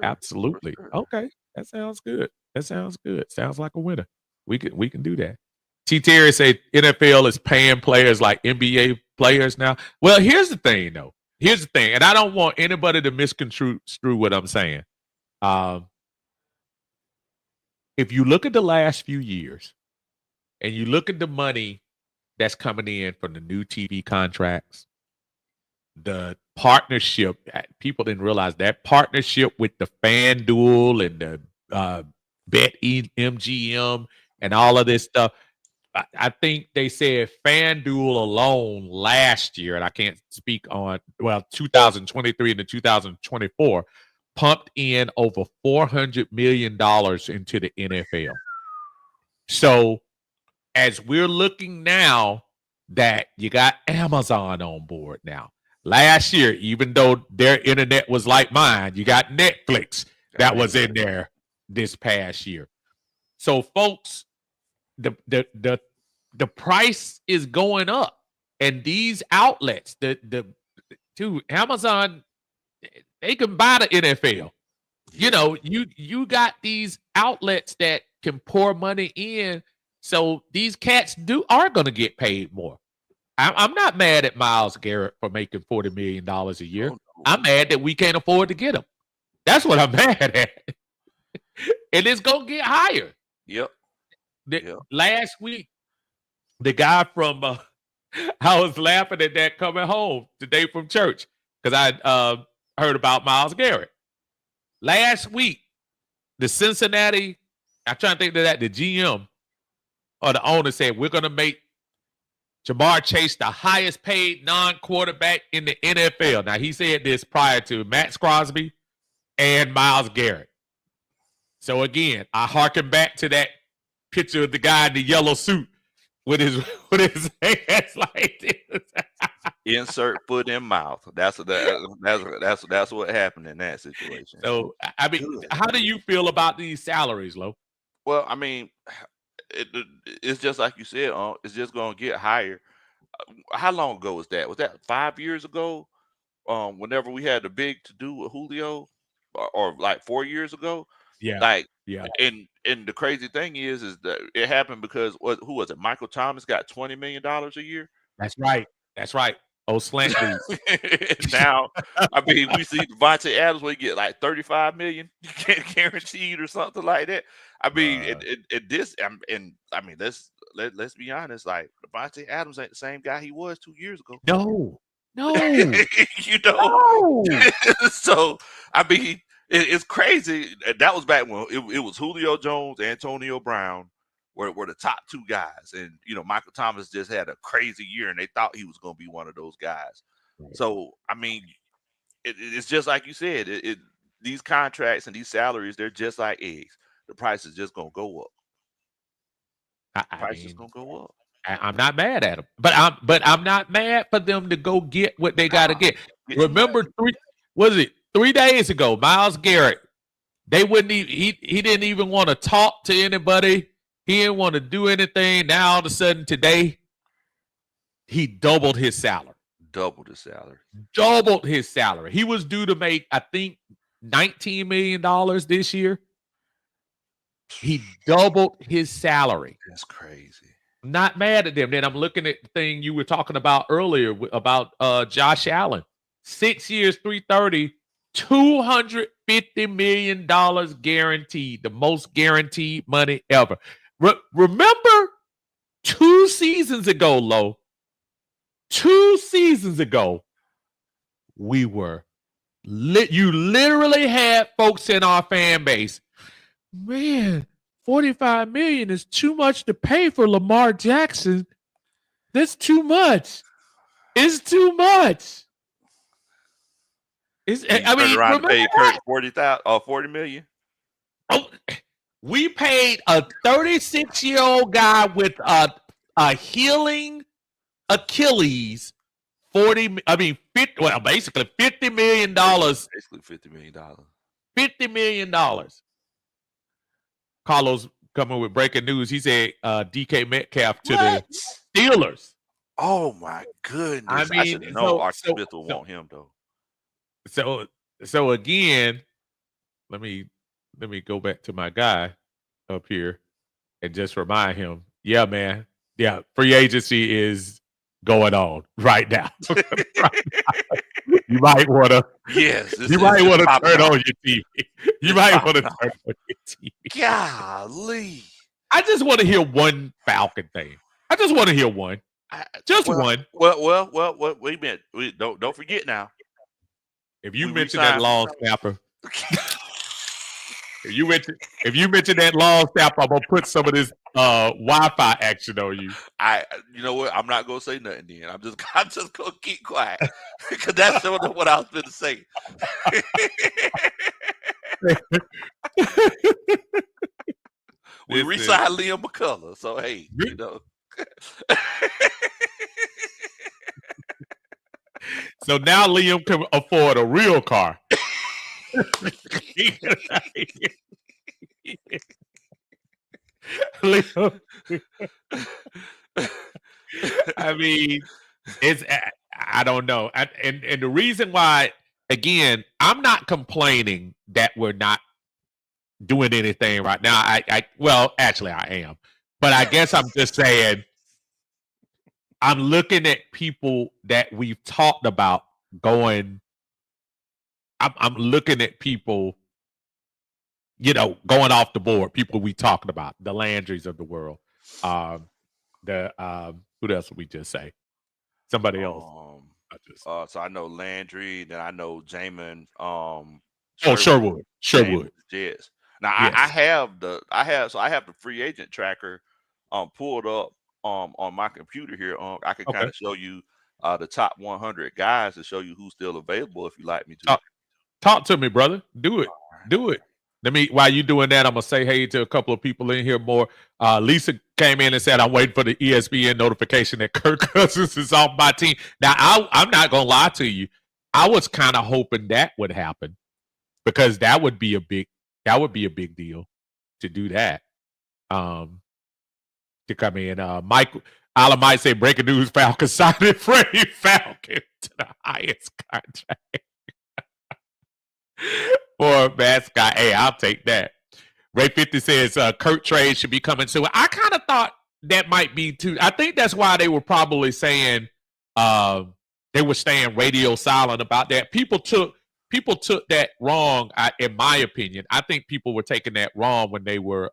absolutely. Sure. Okay, that sounds good. Sounds like a winner. We can do that. T Terry say NFL is paying players like NBA players now. Well, here's the thing, though. Here's the thing, and I don't want anybody to misconstrue what I'm saying. If you look at the last few years, and you look at the money that's coming in from the new TV contracts, the partnership, people didn't realize that partnership with the FanDuel and the BetMGM and all of this stuff. I think they said FanDuel alone last year, and I can't speak on, 2023 and 2024, pumped in over $400 million into the NFL. So, as we're looking now that you got Amazon on board now. Last year, even though their internet was like mine, you got Netflix that was in there this past year. So, folks, the price is going up, and these outlets, Amazon, they can buy the NFL. You got these outlets that can pour money in. So these cats are going to get paid more. I'm not mad at Myles Garrett for making $40 million a year. I'm mad that we can't afford to get him. That's what I'm mad at. And it's going to get higher. Yep. Last week, the guy from I was laughing at that coming home today from church because I heard about Myles Garrett. Last week, the Cincinnati, I'm trying to think of that, the GM or the owner said, we're going to make Ja'Marr Chase the highest paid non-quarterback in the NFL. Now, he said this prior to Max Crosby and Myles Garrett. So, again, I harken back to that picture of the guy in the yellow suit with his hands like this. Insert foot in mouth. That's what happened in that situation. So, I mean, how do you feel about these salaries, Lo? Well, I mean, it's just like you said, it's just going to get higher. How long ago was that? Was that 5 years ago? Whenever we had the big to do with Julio, or like 4 years ago? Yeah. And the crazy thing is that it happened because who was it? Michael Thomas got $20 million a year. That's right. Oh, slant dudes. Now, I mean, we see Devontae Adams where he get like $35 million guaranteed or something like that. I mean, let's be honest. Like Devontae Adams ain't the same guy he was 2 years ago. No. So I mean, it's crazy. That was back when it was Julio Jones, Antonio Brown were the top two guys, and Michael Thomas just had a crazy year, and they thought he was going to be one of those guys. Right. So I mean, it's just like you said. These contracts and these salaries, they're just like eggs. The price is just going to go up. The price is going to go up. I'm not mad at them, but I'm not mad for them to go get what they got to get. Remember, 3 days ago, Myles Garrett, they wouldn't even, he didn't even want to talk to anybody. He didn't want to do anything. Now all of a sudden today, he doubled his salary. Doubled his salary. He was due to make, I think, $19 million this year. He doubled his salary. That's crazy. I'm not mad at them. Then I'm looking at the thing you were talking about earlier about Josh Allen. 6 years, $330, $250 million guaranteed, the most guaranteed money ever. Remember 2 seasons ago, Lo, 2 seasons ago, we were you literally had folks in our fan base. Man, $45 million is too much to pay for Lamar Jackson. That's too much. It's too much. You turn around and pay Kurt $40 million. Oh, we paid a 36-year-old guy with a healing Achilles basically $50 million. Basically $50 million. $50 million. Carlos coming with breaking news. He said DK Metcalf to the Steelers. Oh my goodness! I should know Art Smith will want him though. So again, let me go back to my guy up here and just remind him. Yeah, man. Yeah, free agency is going on right now. You might want to. Yes. You might want to turn on your TV. You might want to turn on your TV. Golly! I just want to hear one Falcon thing. I just want to hear one. One. Well. Wait a minute. Don't forget now. If you mention that long snapper, if you mention that long snapper, I'm gonna put some of this Wi-Fi action on you. You know what? I'm not gonna say nothing then. I'm just gonna keep quiet because that's what I was going to say. We re-signed Liam McCullough, so hey, you know. So now Liam can afford a real car. I mean, I don't know. And the reason why, again, I'm not complaining that we're not doing anything right now. Well, actually I am. But I guess I'm just saying I'm looking at people that we've talked about going. I'm looking at people, going off the board. People we talked about, the Landrys of the world. Who else would we just say? Somebody else. So I know Landry, then I know Jamin. Sherwood. Yes. Now yes. I have the free agent tracker pulled up on my computer here. I can kind of show you the top 100 guys to show you who's still available if you like me to. Talk to me, brother. Do it. Do it. While you doing that, I'm gonna say hey to a couple of people in here more. Lisa came in and said, I'm waiting for the ESPN notification that Kirk Cousins is off my team. Now, I'm not gonna lie to you. I was kind of hoping that would happen because that would be a big deal to do that. To come in. Mike Allen might say breaking news, Falcons signed Freddie Falcon to the highest contract. For a mascot. Hey, I'll take that. Ray 50 says Kurt trade should be coming soon. I kind of thought that might be too. I think that's why they were probably saying they were staying radio silent about that. People took that wrong, in my opinion. I think people were taking that wrong when they were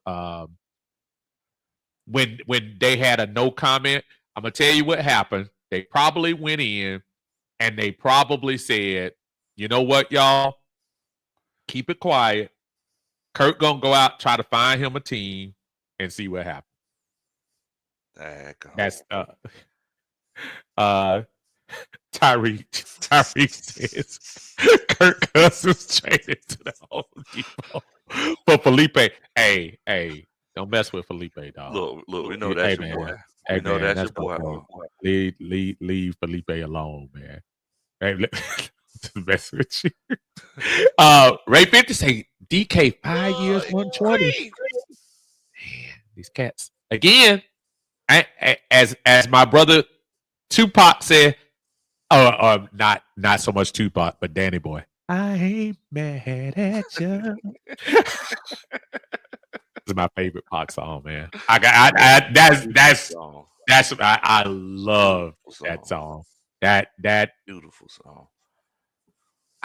when they had a no comment. I'm gonna tell you what happened. They probably went in and they probably said, you know what, y'all? Keep it quiet. Kurt gonna go out, try to find him a team, and see what happens. That's Tyreek says Kirk Cousins traded to the Home Depot for Felipe. Hey, don't mess with Felipe, dog. Look, we know that's your boy. Hey, we know that's your boy. Leave Felipe alone, man. Hey, to mess with you. Ray 50 say DK 5 years, 120. Man, these cats. Again, as my brother Tupac said, not so much Tupac, but Danny Boy. I ain't mad at you. This is my favorite Pac song, man. I love that song. That beautiful song.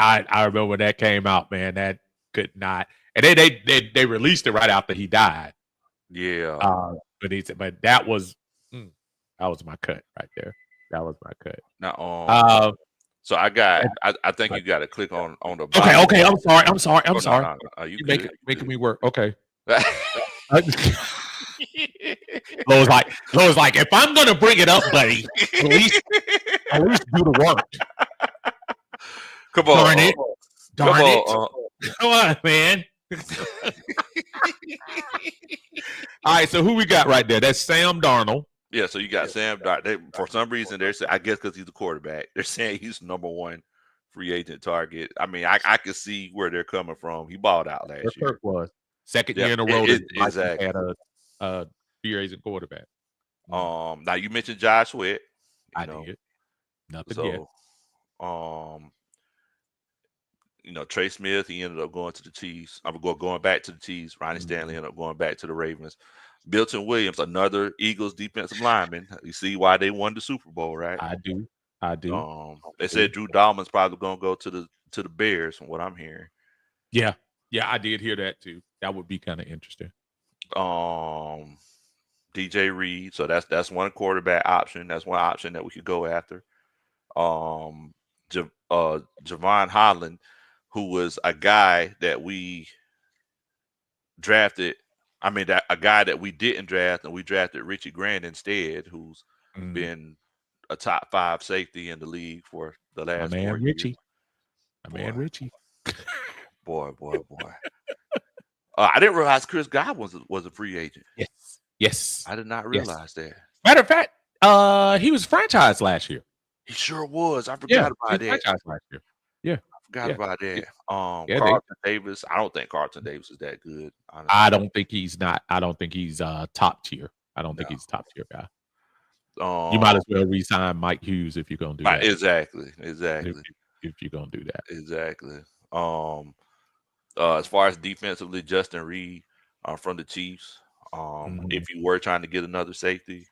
I remember when that came out, man. That could not, and they released it right after he died. Yeah. But that was my cut right there. That was my cut. Now, so I think you got to click on the bottom. Okay. I'm sorry. No, you making me work. Okay. Lowe's like, if I'm gonna bring it up, buddy, At least do the work. Come on, Darn it. Darn come it. on. Come on, man. All right, so who we got right there? That's Sam Darnold. Yeah, so you got Sam Darnold. For some reason, they're saying, I guess because he's the quarterback, they're saying he's number one free agent target. I mean, I can see where they're coming from. He balled out last year. Kirk was second year in a row. Exactly. Had a free agent quarterback. Now you mentioned Josh Sweat. I did. Nothing so, yet. Trey Smith, he ended up going to the Chiefs. I'm going back to the Chiefs. Ronnie Stanley ended up going back to the Ravens. Milton Williams, another Eagles defensive lineman. You see why they won the Super Bowl, right? I do. They said Drew Dalman's probably going to go to the Bears, from what I'm hearing. Yeah, I did hear that too. That would be kind of interesting. DJ Reed, so that's one quarterback option. That's one option that we could go after. Javon Holland, who was a guy that we drafted. I mean, a guy that we didn't draft, and we drafted Richie Grant instead, who's been a top 5 safety in the league for the last 4 years. Richie. Richie. Boy. I didn't realize Chris Godwin was a free agent. Yes. I did not realize that. Matter of fact, he was franchised last year. He sure was. I forgot about that. Franchised last year. Yeah. I forgot about that. Carlton Davis. I don't think Carlton Davis is that good. Honestly. I don't think he's top tier. I don't think he's a top tier guy. You might as well re-sign Mike Hughes if you're gonna do that. Exactly. If you're gonna do that. Exactly. As far as defensively, Justin Reed from the Chiefs. If you were trying to get another safety,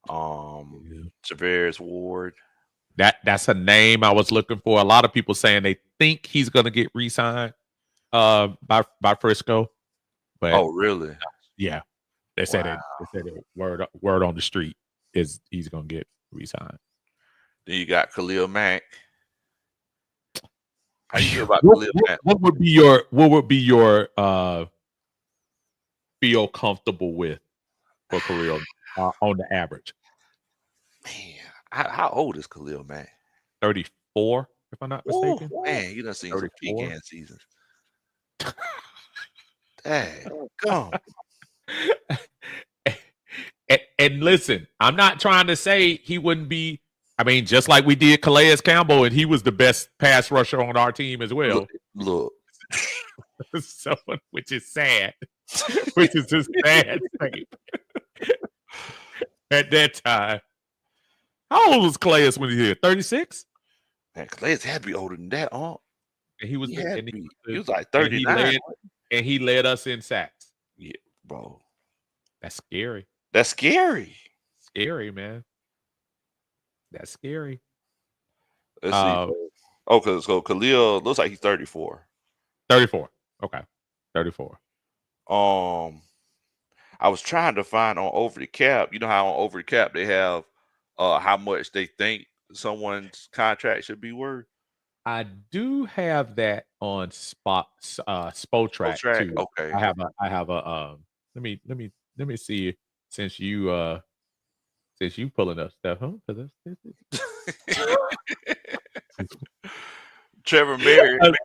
Tavares Ward. That's a name I was looking for. A lot of people saying they think he's gonna get re-signed by Frisco. But really? Yeah. They said it word on the street is he's gonna get re-signed. Then you got Khalil Mack. How you feel about Khalil Mack? What would be your feel comfortable with for Khalil on the average? Man, how old is Khalil Mack? 34, if I'm not mistaken. Man, you done seen some pecan seasons. Dang, come. And listen, I'm not trying to say he wouldn't be. I mean, just like we did Calais Campbell, and he was the best pass rusher on our team as well. Look. So, which is sad. Which is a sad thing. At that time. How old was Calais when he did? 36? Man, Calais had to be older than that, huh? And he was like 39. And he led us in sacks. Yeah, bro. That's scary. That's scary. Scary, man. That's scary. Let's see. Okay, so Khalil looks like he's 34. 34. Okay. 34. I was trying to find on Over the Cap. You know how on Over the Cap they have how much they think someone's contract should be worth? I do have that on Spotrac too. Okay. I have a let me see since you pulling up stuff, huh? Trevor Merritt,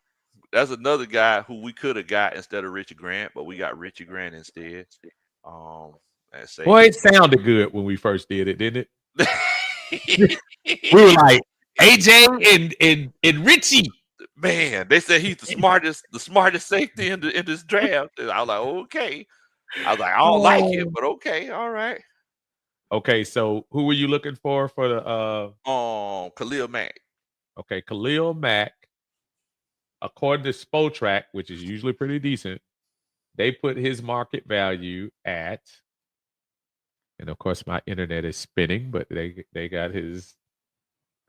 that's another guy who we could have got instead of Richie Grant, but we got Richie Grant instead. Boy, it sounded good when we first did it, didn't it? We were like AJ and Richie. Man, they said he's the smartest safety in this draft. And I was like, okay. I was like, I don't like it, but okay, all right. Okay, so who were you looking for the Khalil Mack? Okay, Khalil Mack, according to Spotrac, which is usually pretty decent, they put his market value at, and of course my internet is spinning, but they got his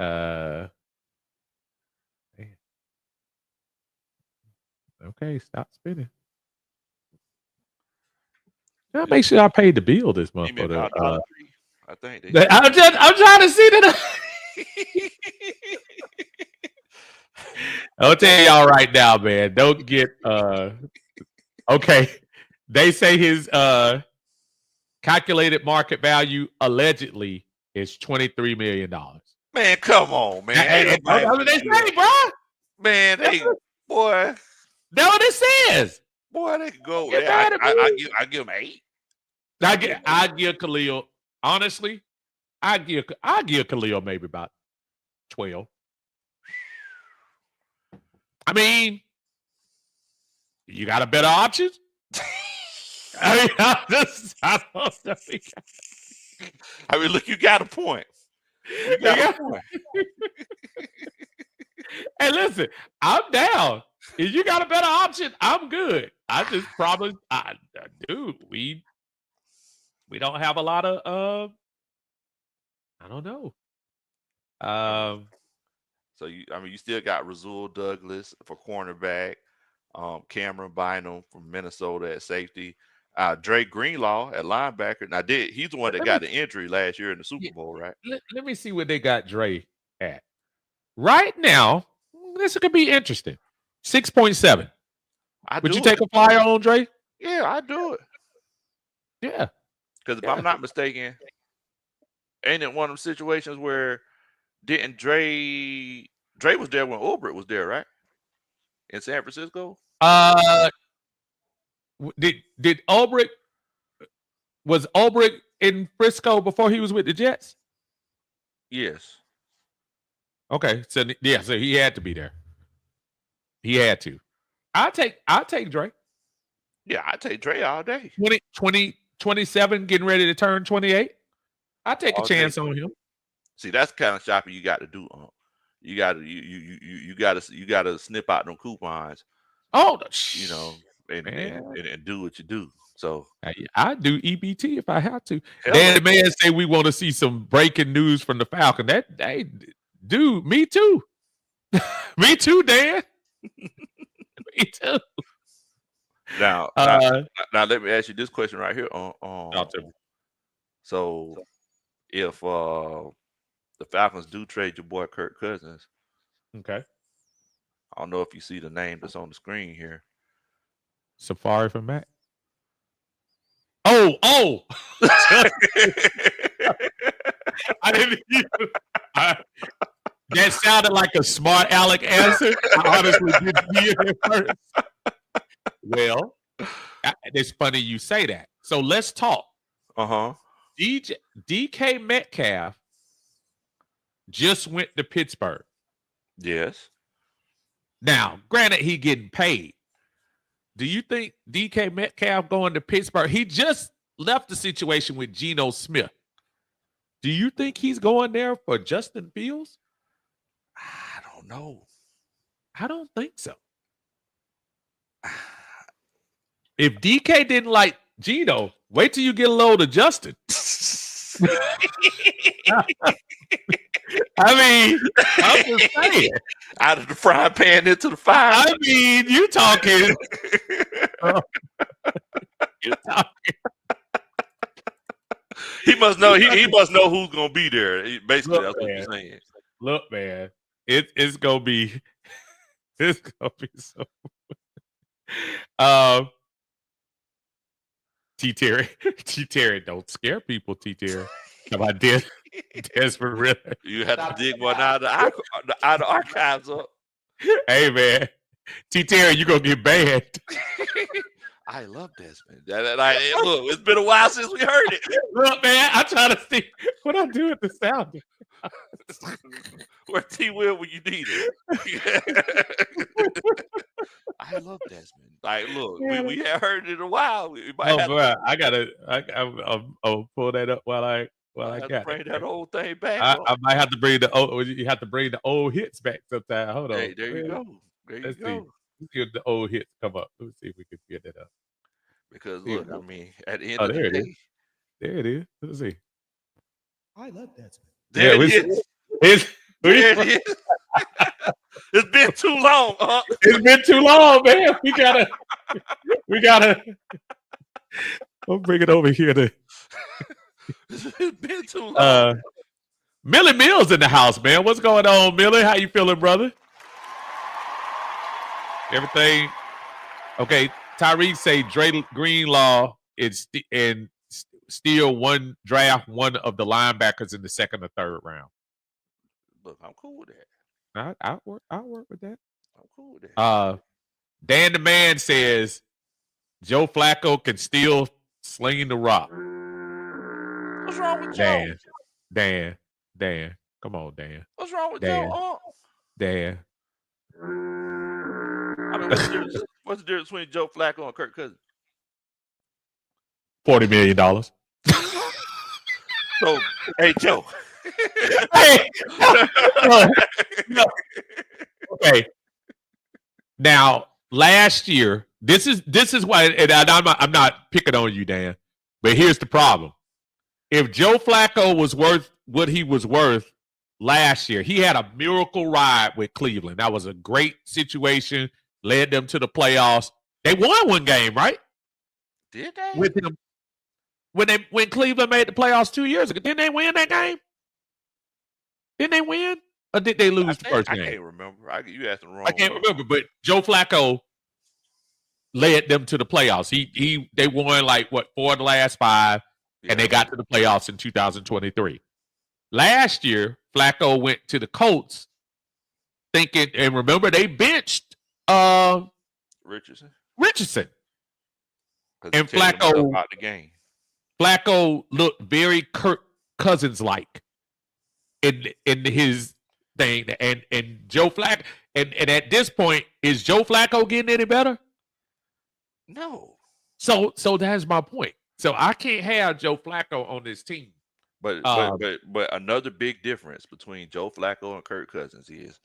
okay, stop spinning. I'll make sure I paid the bill this month for the I think I'm trying to see that. I'll tell y'all right now, man. Don't get okay. They say his calculated market value allegedly is $23 million. Man, come on, man. That's what they say, bro. Man, That's boy. That's what it says. Boy, they could go. Get Yeah, mad at me. I give him 8. I give Khalil, honestly, I give Khalil maybe about 12. I mean, you got a better option? I mean, look, you got a point. You got a point. Hey, listen, I'm down. If you got a better option, I'm good. I just probably, dude, we don't have a lot of, I don't know. So you still got Rasul Douglas for cornerback, Cameron Bynum from Minnesota at safety, Drake Greenlaw at linebacker. Now, he's the one that got the injury last year in the Super Bowl, right? Let me see what they got Dre at. Right now, this could be interesting. 6.7. Would you take a flyer on Dre? Yeah, I'd do it. Yeah. Because if I'm not mistaken, ain't it one of them situations where didn't Dre was there when Ulbrich was there, right? In San Francisco? Did Ulbrich, was Ulbrich in Frisco before he was with the Jets? Yes. Okay. So he had to be there. He had to. I'll take Dre. Yeah, I'd take Dre all day. 27, getting ready to turn 28. I'll take a chance on him. See, that's the kind of shopping you got to do. You got to snip out them coupons. Oh, and do what you do. So I do EBT if I have to. Dan man say we want to see some breaking news from the Falcon. Dude, me too. Me too, Dan. Me too. Now, let me ask you this question right here. So if the Falcons do trade your boy Kirk Cousins, okay. I don't know if you see the name that's on the screen here. Safari from Mac. Oh! I didn't even. That sounded like a smart aleck answer. I honestly didn't hear it first. Well, it's funny you say that. So let's talk. DK Metcalf just went to Pittsburgh. Yes. Now, granted, he getting paid. Do you think DK Metcalf going to Pittsburgh? He just left the situation with Geno Smith. Do you think he's going there for Justin Fields? I don't know. I don't think so. If DK didn't like Geno, wait till you get a load of Justin. I mean, I'm just saying. Out of the frying pan into the fire. I mean, you talking. You're talking. He must know. He must know who's gonna be there. Basically, that's what you're saying. Look, man, it's gonna be. It's gonna be so. T Terry, don't scare people. T Terry, come on, Desmond Ritter. You had to dig one out of the archives up. Hey man, T Terry, you gonna get banned. I love Desmond. Look, it's been a while since we heard it. Look, man, I'm trying to see what I do with the sound. Where T Will when you need it. I love Desmond. Like, look, we had heard it in a while. I'll pull that up while I got bring that old thing back. I might have to bring the old. You have to bring the old hits back sometime. Hold on. Hey, there you go. Let's see. Let's see if the old hits come up. Let's see if we can get that up. Because look, I mean, at the end of the day, there it is. Let's see. I love Desmond. There it is. It's been too long. It's been too long, man. We gotta. We'll bring it over here to. It's been too long. Millie Mills in the house, man. What's going on, Millie? How you feeling, brother? Everything okay? Tyreek say Dre Greenlaw is still one of the linebackers in the second or third round. Look, I'm cool with that. I'll work with that. I'm cool with that. Dan the Man says Joe Flacco can still sling the rock. What's wrong with Joe? Dan. Come on, Dan. What's wrong with Dan. Joe? Dan. I mean, what's the difference between Joe Flacco and Kirk Cousins? $40 million. So, hey, Joe. Hey, no. Okay. Now, last year, this is why, and I'm not picking on you, Dan, but here's the problem. If Joe Flacco was worth what he was worth last year, he had a miracle ride with Cleveland. That was a great situation, led them to the playoffs. They won one game, right? Did they? With him. When Cleveland made the playoffs 2 years ago, didn't they win that game? Didn't they win? Or did they lose the first game? I can't remember. You asked the wrong. I can't remember, but Joe Flacco led them to the playoffs. They won like 4 of the last 5, and they got to the playoffs in 2023. Last year, Flacco went to the Colts thinking, and remember they benched Richardson. And Flacco about the game. Flacco looked very Kirk Cousins like in his thing, and Joe Flacco, and at this point, is Joe Flacco getting any better? No. So that's my point. So I can't have Joe Flacco on this team. But another big difference between Joe Flacco and Kirk Cousins is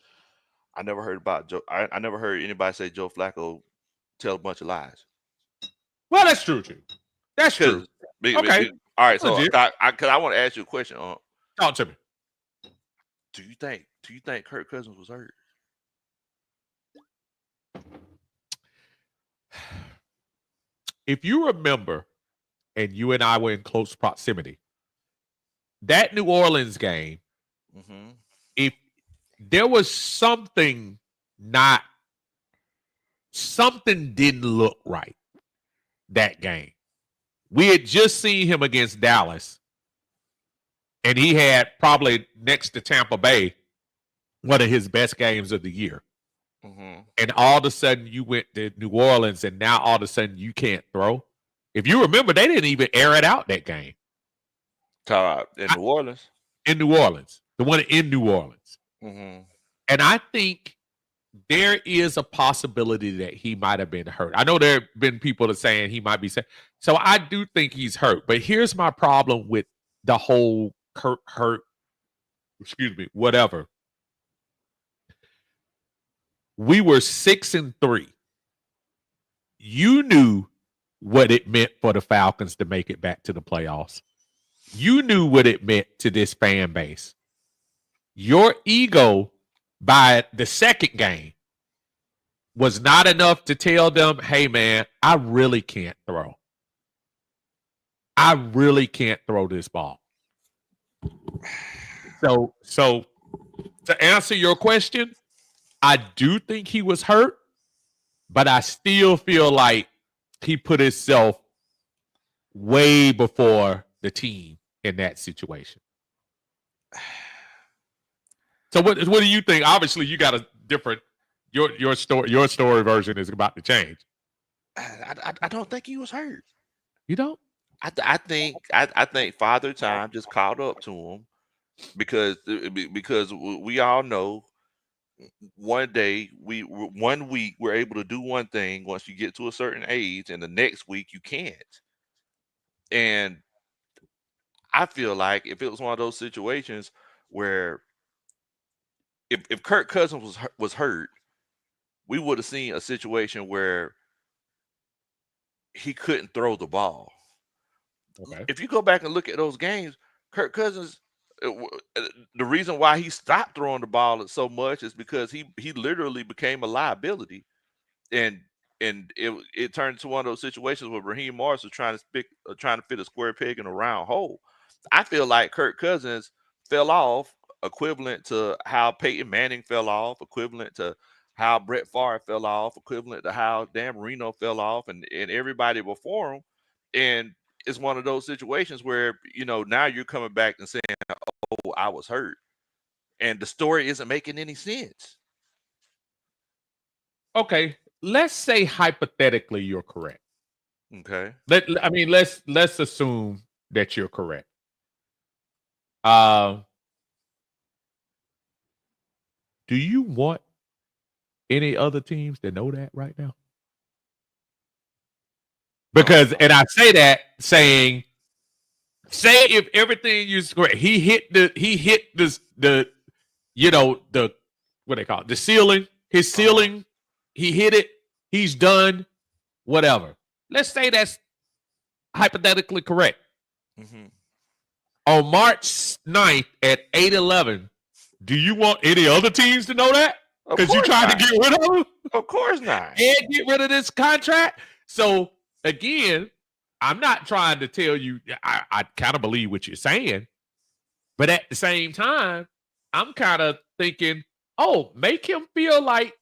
I never heard about Joe. I never heard anybody say Joe Flacco tell a bunch of lies. Well, that's true too. That's true. Okay. All right. So because I want to ask you a question. Talk to me. Do you think Kirk Cousins was hurt? If you remember, and you and I were in close proximity, that New Orleans game, if there was something didn't look right that game. We had just seen him against Dallas, and he had probably next to Tampa Bay one of his best games of the year. And all of a sudden you went to New Orleans, and now all of a sudden you can't throw. If you remember, they didn't even air it out that game. In New Orleans? In New Orleans. The one in New Orleans. Mm-hmm. And I think there is a possibility that he might have been hurt. I know there have been people that saying he might be sick. So I do think he's hurt. But here's my problem with the whole whatever. We were 6-3. You knew what it meant for the Falcons to make it back to the playoffs. You knew what it meant to this fan base. Your ego by the second game was not enough to tell them, hey, man, I really can't throw. I really can't throw this ball. So to answer your question, I do think he was hurt, but I still feel like he put himself way before the team in that situation. So what do you think? Obviously, you got a different your story version is about to change. I don't think he was hurt. You don't? I think Father Time just caught up to him because we all know one week we're able to do one thing once you get to a certain age, and the next week you can't. And I feel like if it was one of those situations where if Kirk Cousins was hurt, we would have seen a situation where he couldn't throw the ball. Okay. If you go back and look at those games, Kirk Cousins, the reason why he stopped throwing the ball so much is because he literally became a liability, and it turned into one of those situations where Raheem Morris was trying to fit a square peg in a round hole. I feel like Kirk Cousins fell off, equivalent to how Peyton Manning fell off, equivalent to how Brett Favre fell off, equivalent to how Dan Marino fell off, and everybody before him. And it's one of those situations where, now you're coming back and saying, oh, I was hurt. and the story isn't making any sense. Okay, let's say hypothetically you're correct. Okay. Let's assume that you're correct. Do you want any other teams to know that right now? Because, and I say that saying, say if everything is correct, he hit the what they call it, the ceiling, his ceiling, he hit it, he's done, whatever. Let's say that's hypothetically correct. Mm-hmm. On March 9th at 8:11, do you want any other teams to know that? Because you trying to get rid of him? Of course not. And get rid of this contract? So, again, I'm not trying to tell you, I kind of believe what you're saying. But at the same time, I'm kind of thinking, make him feel like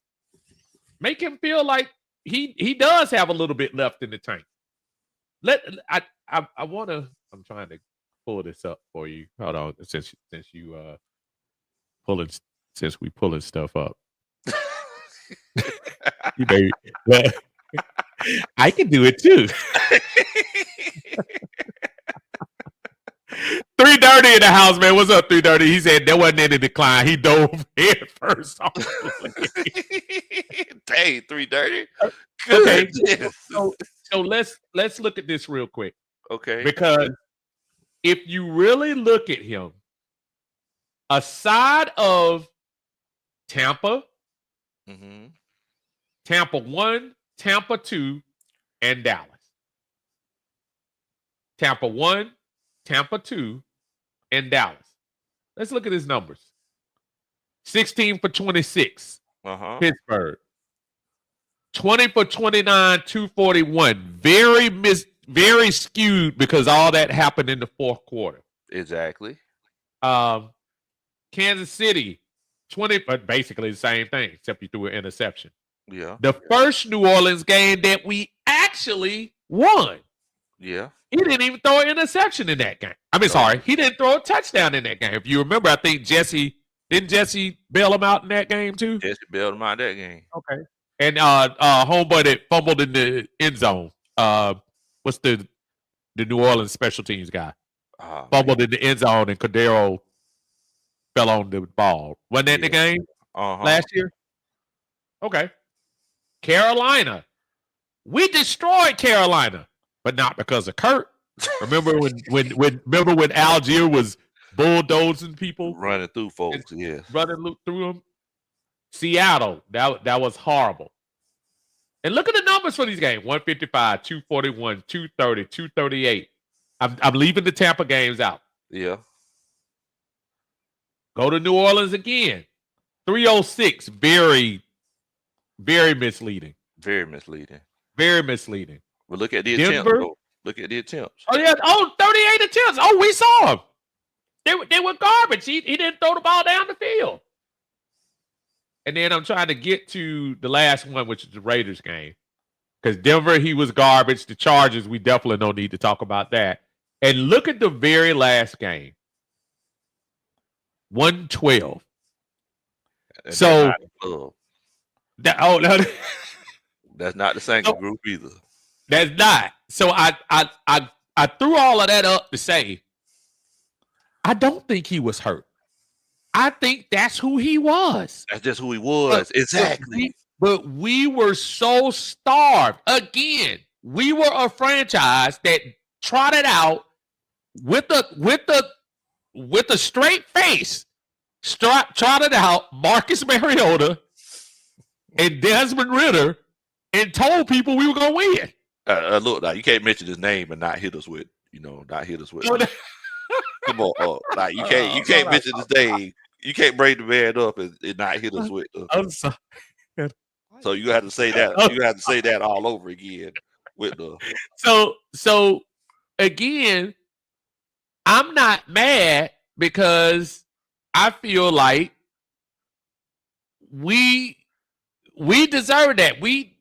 he does have a little bit left in the tank. I'm trying to pull this up for you. Hold on, since we pulling stuff up. You baby. Well, I can do it too. 330 in the house, man. What's up, 330? He said there wasn't any decline. He dove head first. Dang, 330. Okay, so let's look at this real quick. Okay, because if you really look at him, aside of Tampa, Tampa 1, Tampa 2, and Dallas. Tampa 1, Tampa 2, and Dallas. Let's look at his numbers. 16 for 26. Pittsburgh. 20 for 29, 241. Very skewed because all that happened in the fourth quarter. Exactly. Kansas City, 20, but basically the same thing, except you threw an interception. Yeah. The first New Orleans game that we actually won. Yeah. He didn't even throw an interception in that game. Sorry, he didn't throw a touchdown in that game. If you remember, I think Jesse bail him out in that game too? Jesse bailed him out that game. Okay. And homeboy that fumbled in the end zone. What's the New Orleans special teams guy? Fumbled in the end zone and Cordero fell on the ball. Wasn't that the game last year? Okay. Carolina. We destroyed Carolina, but not because of Kurt. Remember when Algier was bulldozing people? Running through folks, yeah. Running through them. Seattle, that was horrible. And look at the numbers for these games. 155, 241, 230, 238. I'm leaving the Tampa games out. Yeah. Go to New Orleans again. 306. Very, very misleading. Very misleading. Very misleading. But look at the Denver. attempts. Though. Look at the attempts. Oh, yeah. 38 attempts. Oh, we saw him. They were garbage. He didn't throw the ball down the field. And then I'm trying to get to the last one, which is the Raiders game. Because Denver, he was garbage. The Chargers, we definitely don't need to talk about that. And look at the very last game. 112. So, no. That's not the single group either. That's not. So I threw all of that up to say, I don't think he was hurt. I think that's who he was. That's just who he was. Exactly. But we were so starved. Again, we were a franchise that trotted out with a straight face, trotted out Marcus Mariota and Desmond Ridder and told people we were going to win. Look, now you can't mention his name and not hit us with. Come on, like you can't mention his name. You can't bring the man up and not hit us with. I'm sorry. So you have to say that. You have to say that all over again with the. So again, I'm not mad because I feel like we deserve that. We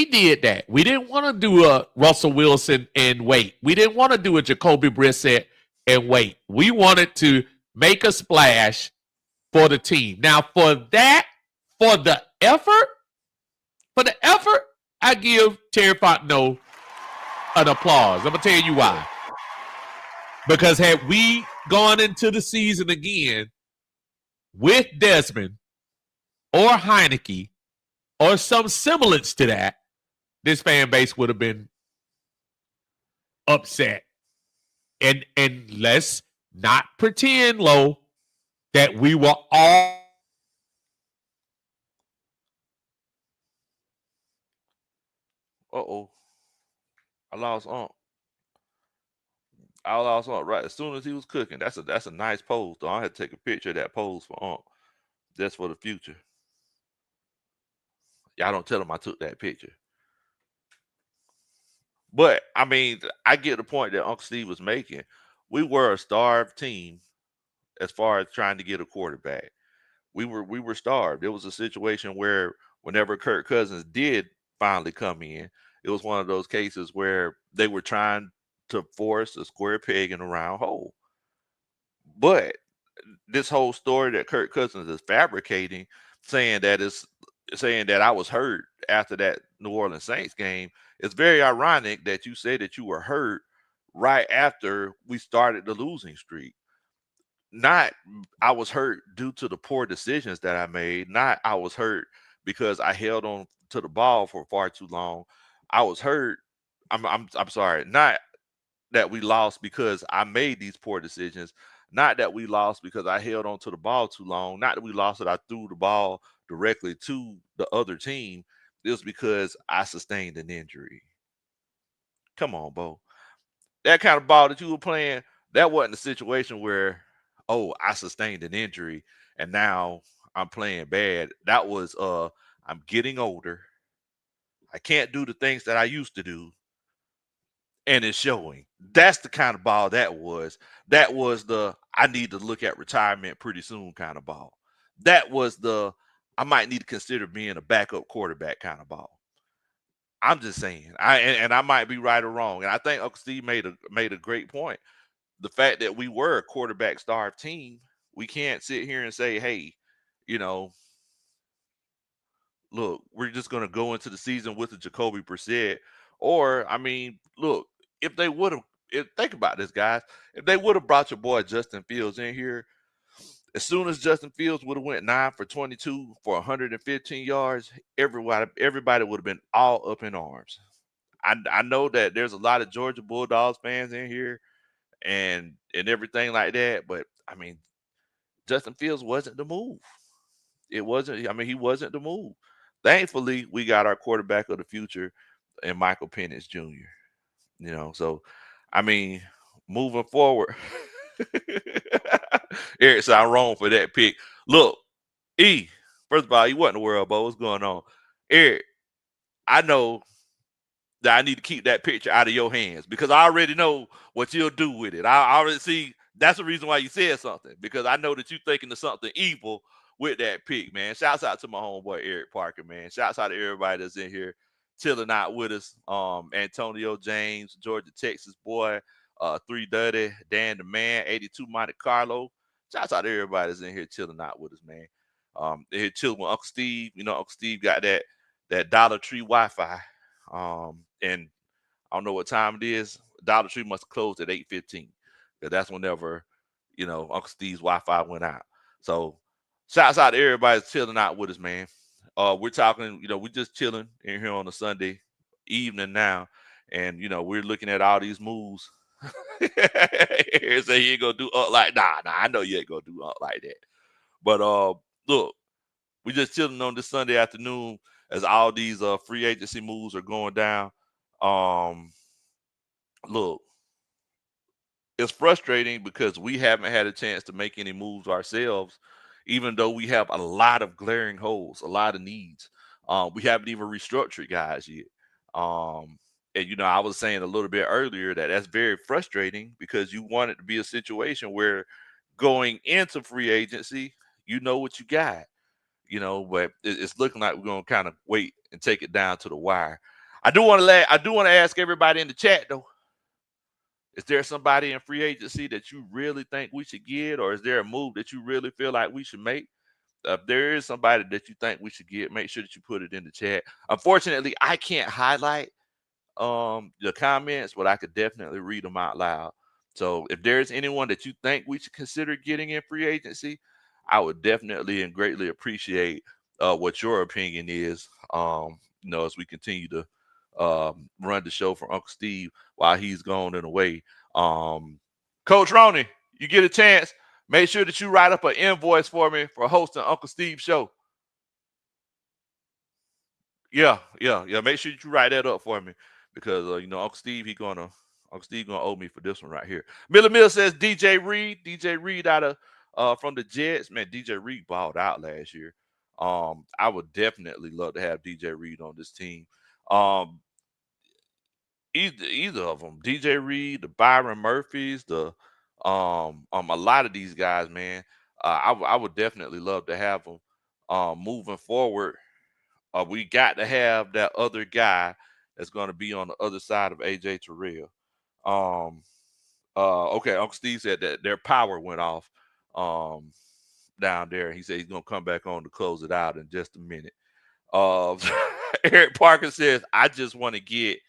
did that. We didn't want to do a Russell Wilson and wait. We didn't want to do a Jacoby Brissett and wait. We wanted to make a splash for the team. Now, for the effort, I give Terry Fontenot an applause. I'm going to tell you why. Because had we gone into the season again with Desmond or Heineke or some semblance to that, this fan base would have been upset. And let's not pretend, Lo, that we were all. Uh-oh. I lost right as soon as he was cooking. That's a nice pose, though. I had to take a picture of that pose for Unc. That's for the future. Y'all don't tell him I took that picture. But I mean, I get the point that Uncle Steve was making. We were a starved team as far as trying to get a quarterback. We were starved. It was a situation where whenever Kirk Cousins did finally come in, it was one of those cases where they were trying to force a square peg in a round hole. But this whole story that Kirk Cousins is fabricating, saying that I was hurt after that New Orleans Saints game, it's very ironic that you say that you were hurt right after we started the losing streak. Not I was hurt due to the poor decisions that I made. Not I was hurt because I held on to the ball for far too long. I was hurt. I'm sorry. Not that we lost because I made these poor decisions. Not that we lost because I held on to the ball too long. Not that we lost that I threw the ball directly to the other team. It was because I sustained an injury. Come on, Bo. That kind of ball that you were playing, that wasn't a situation where, oh, I sustained an injury and now I'm playing bad. That was I'm getting older. I can't do the things that I used to do. And it's showing. That's the kind of ball that was. That was the I need to look at retirement pretty soon kind of ball. That was the I might need to consider being a backup quarterback kind of ball. I'm just saying. I might be right or wrong. And I think Uncle Steve made a great point. The fact that we were a quarterback starved team, we can't sit here and say, hey, look, we're just going to go into the season with the Jacoby Brissett. Or, I mean, look, if they would have, think about this, guys. If they would have brought your boy Justin Fields in here, as soon as Justin Fields would have went 9 for 22 for 115 yards, everybody would have been all up in arms. I know that there's a lot of Georgia Bulldogs fans in here and everything like that, but I mean, Justin Fields wasn't the move. It wasn't. I mean, he wasn't the move. Thankfully, we got our quarterback of the future and Michael Penix Jr. So I mean, moving forward, Eric said I'm wrong for that pick. Look, first of all, you wasn't the world, Bo. What's going on? Eric, I know that I need to keep that picture out of your hands because I already know what you'll do with it. I already see that's the reason why you said something, because I know that you're thinking of something evil with that pick, man. Shouts out to my homeboy Eric Parker, man. Shouts out to everybody that's in here chilling out with us. Antonio James, Georgia, Texas boy, 330, Dan the Man, 82 Monte Carlo. Shouts out to everybody that's in here chilling out with us, man. They're here chilling with Uncle Steve. Uncle Steve got that Dollar Tree Wi-Fi. And I don't know what time it is. Dollar Tree must have closed at 8:15 because that's whenever Uncle Steve's Wi-Fi went out. So shouts out to everybody that's chilling out with us, man. We're talking, we're just chilling in here on a Sunday evening now, and we're looking at all these moves. Here say you ain't gonna do up like nah, I know you ain't gonna do up like that. But look, we just chilling on this Sunday afternoon as all these free agency moves are going down. Look, it's frustrating because we haven't had a chance to make any moves ourselves, even though we have a lot of glaring holes, a lot of needs. We haven't even restructured guys yet. And I was saying a little bit earlier that that's very frustrating because you want it to be a situation where going into free agency, you know what you got. But it's looking like we're gonna kind of wait and take it down to the wire. I do want to ask everybody in the chat though. Is there somebody in free agency that you really think we should get, or is there a move that you really feel like we should make? If there is somebody that you think we should get, make sure that you put it in the chat. Unfortunately, I can't highlight the comments, but I could definitely read them out loud. So if there's anyone that you think we should consider getting in free agency, I would definitely and greatly appreciate what your opinion is. As we continue to run the show for Uncle Steve while he's gone and away. Coach Roney, you get a chance, make sure that you write up an invoice for me for hosting Uncle Steve's show. Yeah. Make sure you write that up for me because Uncle Steve gonna owe me for this one right here. Miller Mill says DJ Reed out of from the Jets. Man, DJ Reed balled out last year. I would definitely love to have DJ Reed on this team. Either of them, DJ Reed, the Byron Murphys, a lot of these guys, man. I would definitely love to have them. Moving forward, we got to have that other guy that's going to be on the other side of AJ Terrell. Okay, Uncle Steve said that their power went off down there. He said he's going to come back on to close it out in just a minute. Eric Parker says, I just want to get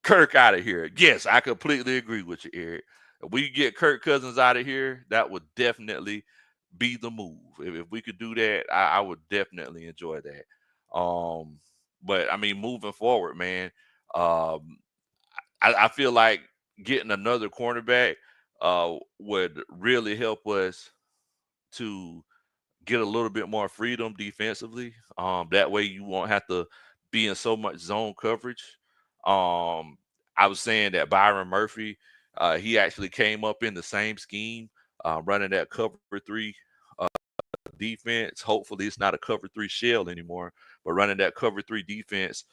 Kirk out of here. Yes, I completely agree with you, Eric. If we get Kirk Cousins out of here, that would definitely be the move. If we could do that, I would definitely enjoy that. But I mean, moving forward, man, I feel like getting another cornerback would really help us to get a little bit more freedom defensively. That way you won't have to be in so much zone coverage. I was saying that Byron Murphy, he actually came up in the same scheme, running that cover 3 defense. Hopefully it's not a cover 3 shell anymore, but running that cover 3 defense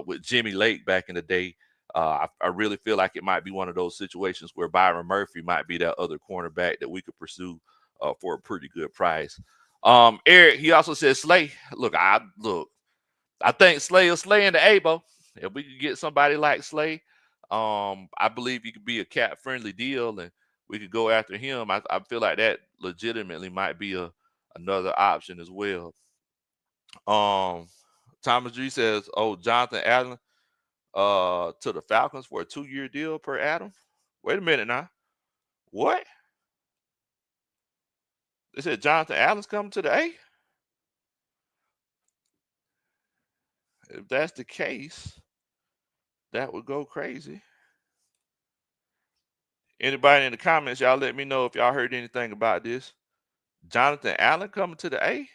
with Jimmy Lake back in the day. I really feel like it might be one of those situations where Byron Murphy might be that other cornerback that we could pursue for a pretty good price. Eric, he also says Slay. I think Slay will slay in the ABO. If we could get somebody like Slay, I believe he could be a cap-friendly deal, and we could go after him. I feel like that legitimately might be another option as well. Thomas G says, Jonathan Allen to the Falcons for a 2-year deal per Adam. Wait a minute now. What? They said Jonathan Allen's coming to the A? If that's the case, that would go crazy. Anybody in the comments, y'all let me know if y'all heard anything about this. Jonathan Allen coming to the A?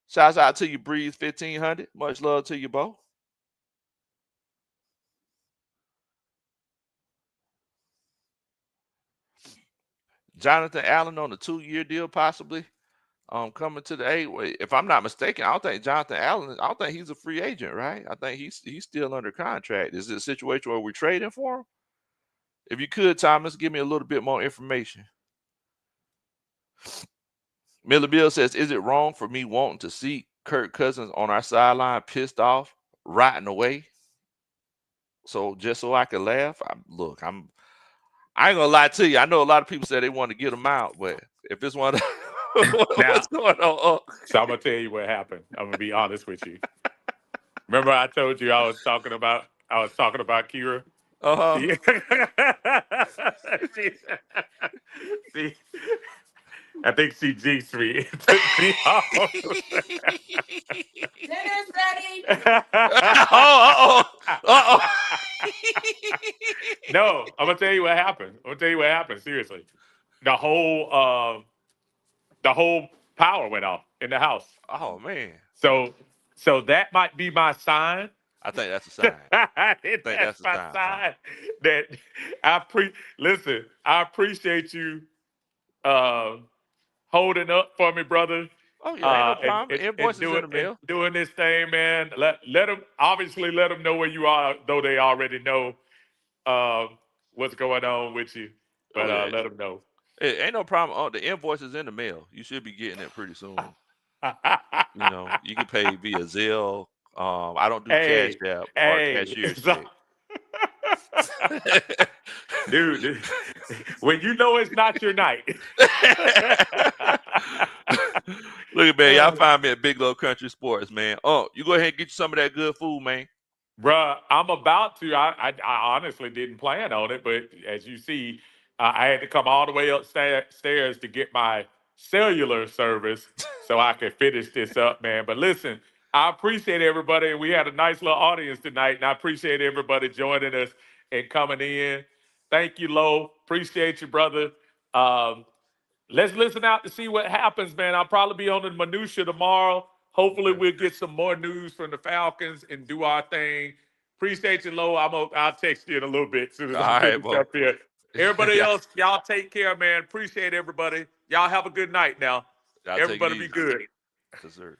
Shouts out to you, Breeze 1500. Much love to you, Bo. Jonathan Allen on a 2-year deal, possibly. Coming to the A. If I'm not mistaken, I don't think Jonathan Allen, I don't think he's a free agent, right? I think he's still under contract. Is it a situation where we're trading for him? If you could, Thomas, give me a little bit more information. Miller Bill says, is it wrong for me wanting to see Kirk Cousins on our sideline pissed off, rotting away? So just so I can laugh? I ain't gonna lie to you. I know a lot of people say they want to get him out, but if it's one what's going on? So I'm gonna tell you what happened. I'm gonna be honest with you. Remember, I told you I was talking about Kira. See, I think she jinxed me. Dinner's ready. No, I'm gonna tell you what happened. Seriously, the whole power went off in the house. Oh man. So that might be my sign. I think that's a sign. That's my sign that listen. I appreciate you holding up for me, brother. Oh yeah, no problem. Invoices in the mail. Doing this thing, man. Let them know where you are, though they already know what's going on with you. But let them know. It ain't no problem. Oh, the invoice is in the mail. You should be getting it pretty soon. You can pay via Zelle. I don't do Cash App or cashier check. Dude, when you know it's not your night. Look at man, y'all find me at Big Low Country Sports, man. Oh, you go ahead and get you some of that good food, man. Bruh, I'm about to. I honestly didn't plan on it, but as you see, I had to come all the way upstairs to get my cellular service so I could finish this up, man. But listen, I appreciate everybody, and we had a nice little audience tonight, and I appreciate everybody joining us and coming in. Thank you, Lo. Appreciate you, brother. Let's listen out to see what happens, man. I'll probably be on the minutia tomorrow. Hopefully, we'll get some more news from the Falcons and do our thing. Appreciate you, Lo. I'll text you in a little bit as soon as I finish up here. Everybody else, y'all take care, man. Appreciate everybody. Y'all have a good night now. Everybody be good. Yes, sir.